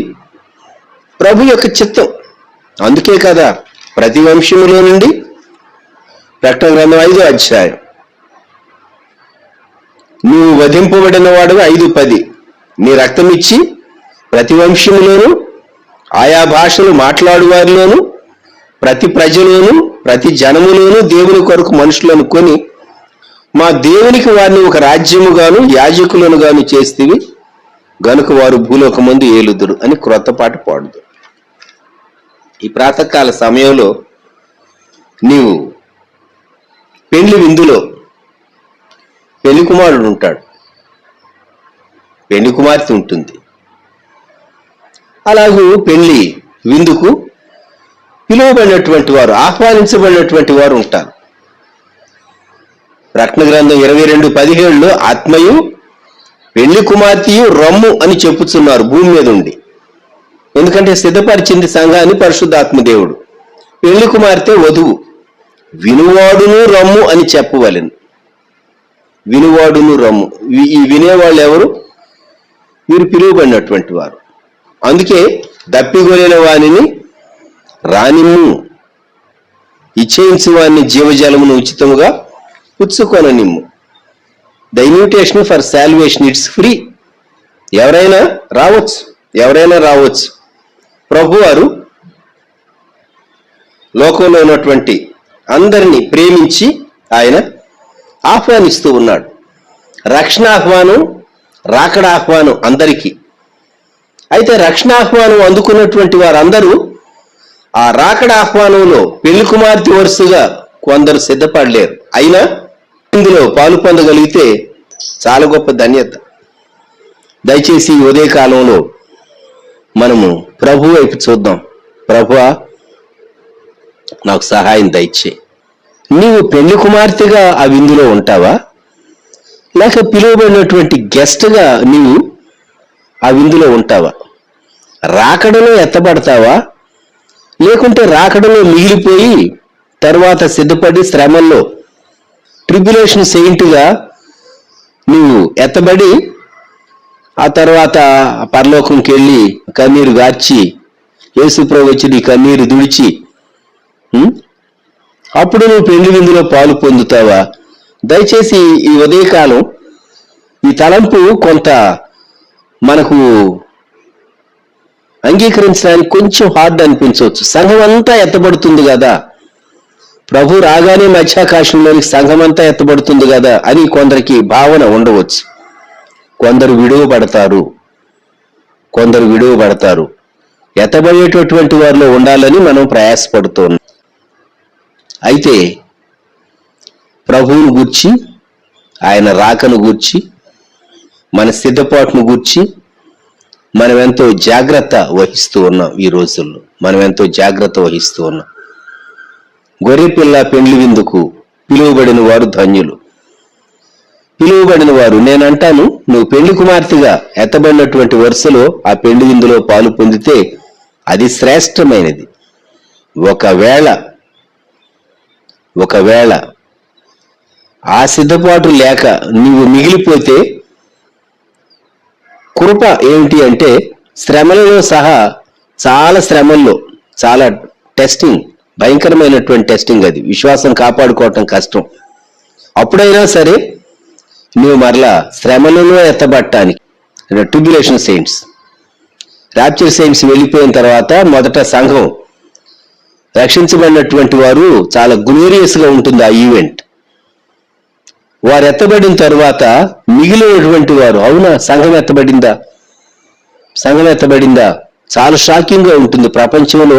ప్రభు యొక్క చిత్తం. అందుకే కదా ప్రతి వంశములో నుండి, ప్రకటన గ్రంథం 5వ అధ్యాయం, నువ్వు వధింపబడిన వాడు 5:10, నీ రక్తం ఇచ్చి ప్రతి వంశములోను, ఆయా భాషలు మాట్లాడు వారిలోను, ప్రతి ప్రజలోను, ప్రతి జనములోను దేవుని కొరకు మనుషులను కొని మా దేవునికి వారిని ఒక రాజ్యముగాను యాజకులను గాను చేస్తేవి గనుక వారు భూలోకమందు ఏలుదురు అని క్రొత్త పాట పాడుదు. ఈ ప్రాతకాల సమయంలో నీవు పెళ్లి విందులో పెళ్లి కుమారుడు ఉంటాడు, పెళ్లి కుమార్తె ఉంటుంది. అలాగూ పెళ్లి విందుకు పిలువబడినటువంటి వారు, ఆహ్వానించబడినటువంటి వారు ఉంటారు. ప్రకటన గ్రంథం 22:17లో ఆత్మయు పెళ్లి కుమార్తెయు రమ్ము అని చెప్పుచున్నారు భూమి మీద ఉండి. ఎందుకంటే సిద్ధపరిచింది సంఘాన్ని పరిశుద్ధాత్మ దేవుడు. పెళ్లి కుమార్తె వధువు, వినువాడును రమ్ము అని చెప్పవలెను. వినువాడును రమ్ము, ఈ వినేవాళ్ళు ఎవరు? వీరు పిలువబడినటువంటి వారు. అందుకే దప్పిగొలిన వానిని రానిమ్ము, ఇచ్చేయించు వారిని జీవజలమును ఉచితముగా పుచ్చుకొననిమ్ము. The invitation for salvation, it's free. ఎవరైనా రావచ్చు. ప్రభువారు లోకంలో ఉన్నటువంటి అందరినీ ప్రేమించి ఆయన ఆహ్వానిస్తూ ఉన్నాడు. రక్షణ ఆహ్వానం, రాకడ ఆహ్వానం అందరికీ. అయితే రక్షణ ఆహ్వానం అందుకున్నటువంటి వారందరూ ఆ రాకడ ఆహ్వానంలో పెళ్లి కుమార్తె వరుసగా కొందరు సిద్ధపడలేరు. అయినా ఇందులో పాలు పొందగలిగితే చాలా గొప్ప ధన్యత. దయచేసి ఈ ఉదయకాలంలో మనము ప్రభు వైపు చూద్దాం. ప్రభువా, నాకు సహాయం దయచే. నీవు పెళ్లి కుమార్తెగా ఆ విందులో ఉంటావా, లేక పిలువబడినటువంటి గెస్ట్గా నీవు ఆ విందులో ఉంటావా? రాకడలో ఎత్తబడతావా, లేకుంటే రాకడలో మిగిలిపోయి తర్వాత సిద్ధపడి శ్రమల్లో ట్రిబ్యులేషన్ సెయింట్గా నువ్వు ఎత్తబడి ఆ తర్వాత పరలోకంకి వెళ్ళి కన్నీరు గార్చి యేసుప్రభు వచ్చి నీ కన్నీరు దుడిచి అప్పుడు నువ్వు పెళ్లి విందులో పాలు పొందుతావా? దయచేసి ఈ ఉదయకాలం ఈ తలంపు కొంత మనకు అంగీకరించడానికి కొంచెం హార్డ్ అనిపించవచ్చు. సంఘం అంతా ఎత్తబడుతుంది కదా, ప్రభు రాగానే మధ్యాకాశంలోని సంఘం అంతా ఎత్తబడుతుంది కదా అని కొందరికి భావన ఉండవచ్చు. కొందరు విడువబడతారు. ఎత్తబడేటటువంటి వారిలో ఉండాలని మనం ప్రయాసపడుతూ ఉన్నాం. అయితే ప్రభువును గూర్చి, ఆయన రాకను గూర్చి, మన సిద్ధపాటును గూర్చి మనం ఎంతో జాగ్రత్త వహిస్తూ ఉన్నాం. ఈ రోజుల్లో మనం ఎంతో జాగ్రత్త వహిస్తూ ఉన్నాం. గొర్రెపిల్ల పెండ్లి విందుకు పిలువబడిన వారు ధన్యులు. పిలువబడిన వారు, నేనంటాను, నువ్వు పెళ్లి కుమార్తెగా ఎత్తబడినటువంటి వరుసలో ఆ పెళ్లి విందులో పాలు పొందితే అది శ్రేష్టమైనది. ఒకవేళ ఆ సిద్ధపాటు లేక నీవు మిగిలిపోతే కృప ఏమిటి అంటే శ్రమలలో సహా చాలా టెస్టింగ్, భయంకరమైనటువంటి టెస్టింగ్. అది విశ్వాసం కాపాడుకోవటం కష్టం. అప్పుడైనా సరే నువ్వు మరలా శ్రమలలో ఎత్తబడటానికి, ట్రిబ్యులేషన్ సెయింట్స్, రాప్చర్ సెయింట్స్ వెళ్ళిపోయిన తర్వాత మొదట సంఘం రక్షించబడినటువంటి వారు చాలా గ్లోరియస్గా ఉంటుంది ఆ ఈవెంట్. వారు ఎత్తబడిన తర్వాత మిగిలినటువంటి వారు, అవునా సంఘం ఎత్తబడిందా, చాలా షాకింగ్ గా ఉంటుంది. ప్రపంచంలో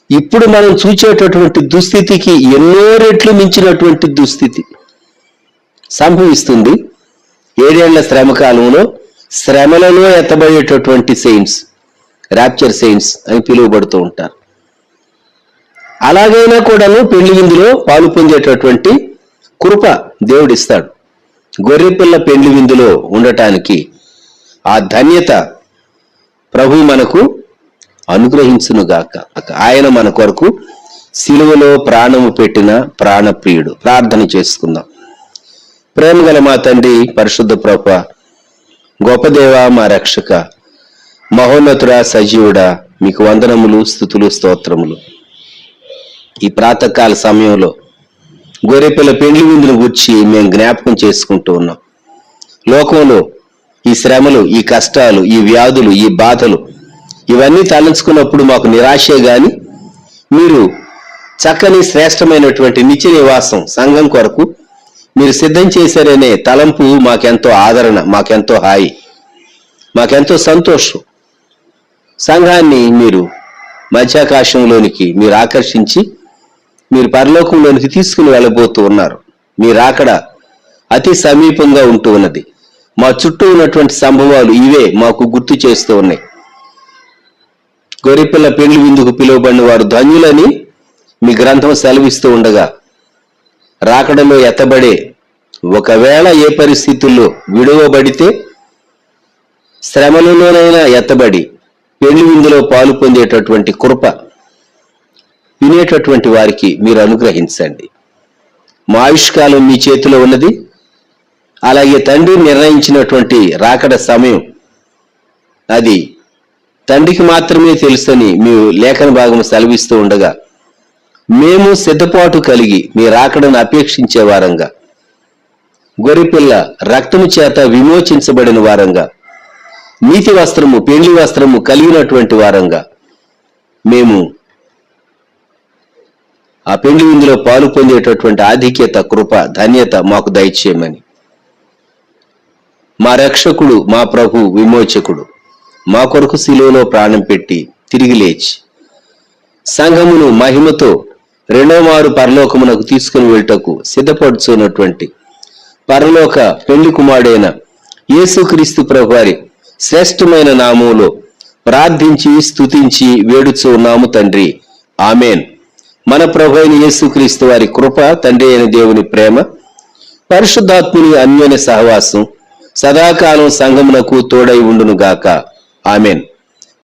ఇప్పుడు మనం చూసేటటువంటి దుస్థితికి ఎన్నో రెట్లు మించినటువంటి దుస్థితి సంభవిస్తుంది. 7 ఏళ్ల శ్రమ కాలంలో శ్రమలలో ఎత్తబడేటటువంటి సెయింట్స్, రాప్చర్ సెయింట్స్ అని పిలువబడుతూ ఉంటారు. అలాగైనా కూడాను పెళ్లి విందులో పాలు పొందేటటువంటి కృప దేవుడిస్తాడు. గొర్రెపిల్ల పెళ్లి విందులో ఉండటానికి ఆ ధన్యత ప్రభు మనకు అనుగ్రహించునుగాక. ఆయన మన కొరకు సిలువలో ప్రాణము పెట్టిన ప్రాణప్రియుడు. ప్రార్థన చేసుకుందాం. ప్రేమగల మా తండ్రి, పరిశుద్ధ ప్రభువా, గొప్ప దేవా, మా రక్షక, మహోన్నతుడా, సజీవుడా, మీకు వందనములు, స్తుతులు, స్తోత్రములు. ఈ ప్రాతకాల సమయంలో గొర్రెపిల్ల పెండ్లి విందును గురించి మేము జ్ఞాపకం చేసుకుంటూ ఉన్నాం. లోకంలో ఈ శ్రమలు, ఈ కష్టాలు, ఈ వ్యాధులు, ఈ బాధలు ఇవన్నీ తలంచుకున్నప్పుడు మాకు నిరాశే గాని మీరు చక్కని శ్రేష్టమైనటువంటి నిత్య నివాసం సంఘం కొరకు మీరు సిద్ధం చేశారనే తలంపు మాకెంతో ఆదరణ, మాకెంతో హాయి, మాకెంతో సంతోషం. సంఘాన్ని మీరు మధ్యాకాశంలోనికి మీరు ఆకర్షించి మీరు పరలోకంలోనికి తీసుకుని వెళ్ళబోతూ ఉన్నారు. మీరు అక్కడ అతి సమీపంగా ఉంటూ ఉన్నది. మా చుట్టూ ఉన్నటువంటి సంభవాలు ఇవే మాకు గుర్తు చేస్తూ ఉన్నాయి. గొర్రెపిల్ల పెండ్లి విందుకు పిలువబడిన వారు ధన్యులని మీ గ్రంథం సెలవిస్తూ ఉండగా, రాకడలో ఎత్తబడే, ఒకవేళ ఏ పరిస్థితుల్లో విడువబడితే శ్రమలలోనైనా ఎత్తబడి పెండ్లి విందులో పాలు పొందేటటువంటి కృప వినేటటువంటి వారికి మీరు అనుగ్రహించండి. మా ఆయుష్కాలం మీ చేతిలో ఉన్నది. అలాగే తండ్రి నిర్ణయించినటువంటి రాకడ సమయం అది తండ్రికి మాత్రమే తెలుసని మీ లేఖన భాగం సెలవిస్తూ ఉండగా, మేము సిద్ధపాటు కలిగి మీ రాకడను అపేక్షించే వారంగా, గొర్రెపిల్ల రక్తము చేత విమోచించబడిన వారంగా, నీతి వస్త్రము, పెండ్లి వస్త్రము కలిగినటువంటి వారంగా మేము ఆ పెండ్లి విందులో పాలు పొందేటటువంటి ఆధిక్యత, కృప, ధన్యత మాకు దయచేయమని, మా రక్షకుడు, మా ప్రభు, విమోచకుడు మా కొరకు శిలువలో ప్రాణం పెట్టి తిరిగి లేచి సంఘమును మహిమతో రెండో మారు పరలోకమునకు తీసుకుని వెళ్ళటకు సిద్ధపడుచున్నటువంటి పరలోక పెళ్లి కుమారుడైన యేసుక్రీస్తు ప్రభు వారి శ్రేష్టమైన నామములో ప్రార్థించి స్తుతించి వేడుచు ఉన్నాము తండ్రి. ఆమెన్. మన ప్రభు అయిన యేసుక్రీస్తు వారి కృప, తండ్రి అయిన దేవుని ప్రేమ, పరిశుద్ధాత్ముని అన్యోన్య సహవాసం సదాకాలం సంఘమునకు తోడై ఉండును గాక. ఆమెన్.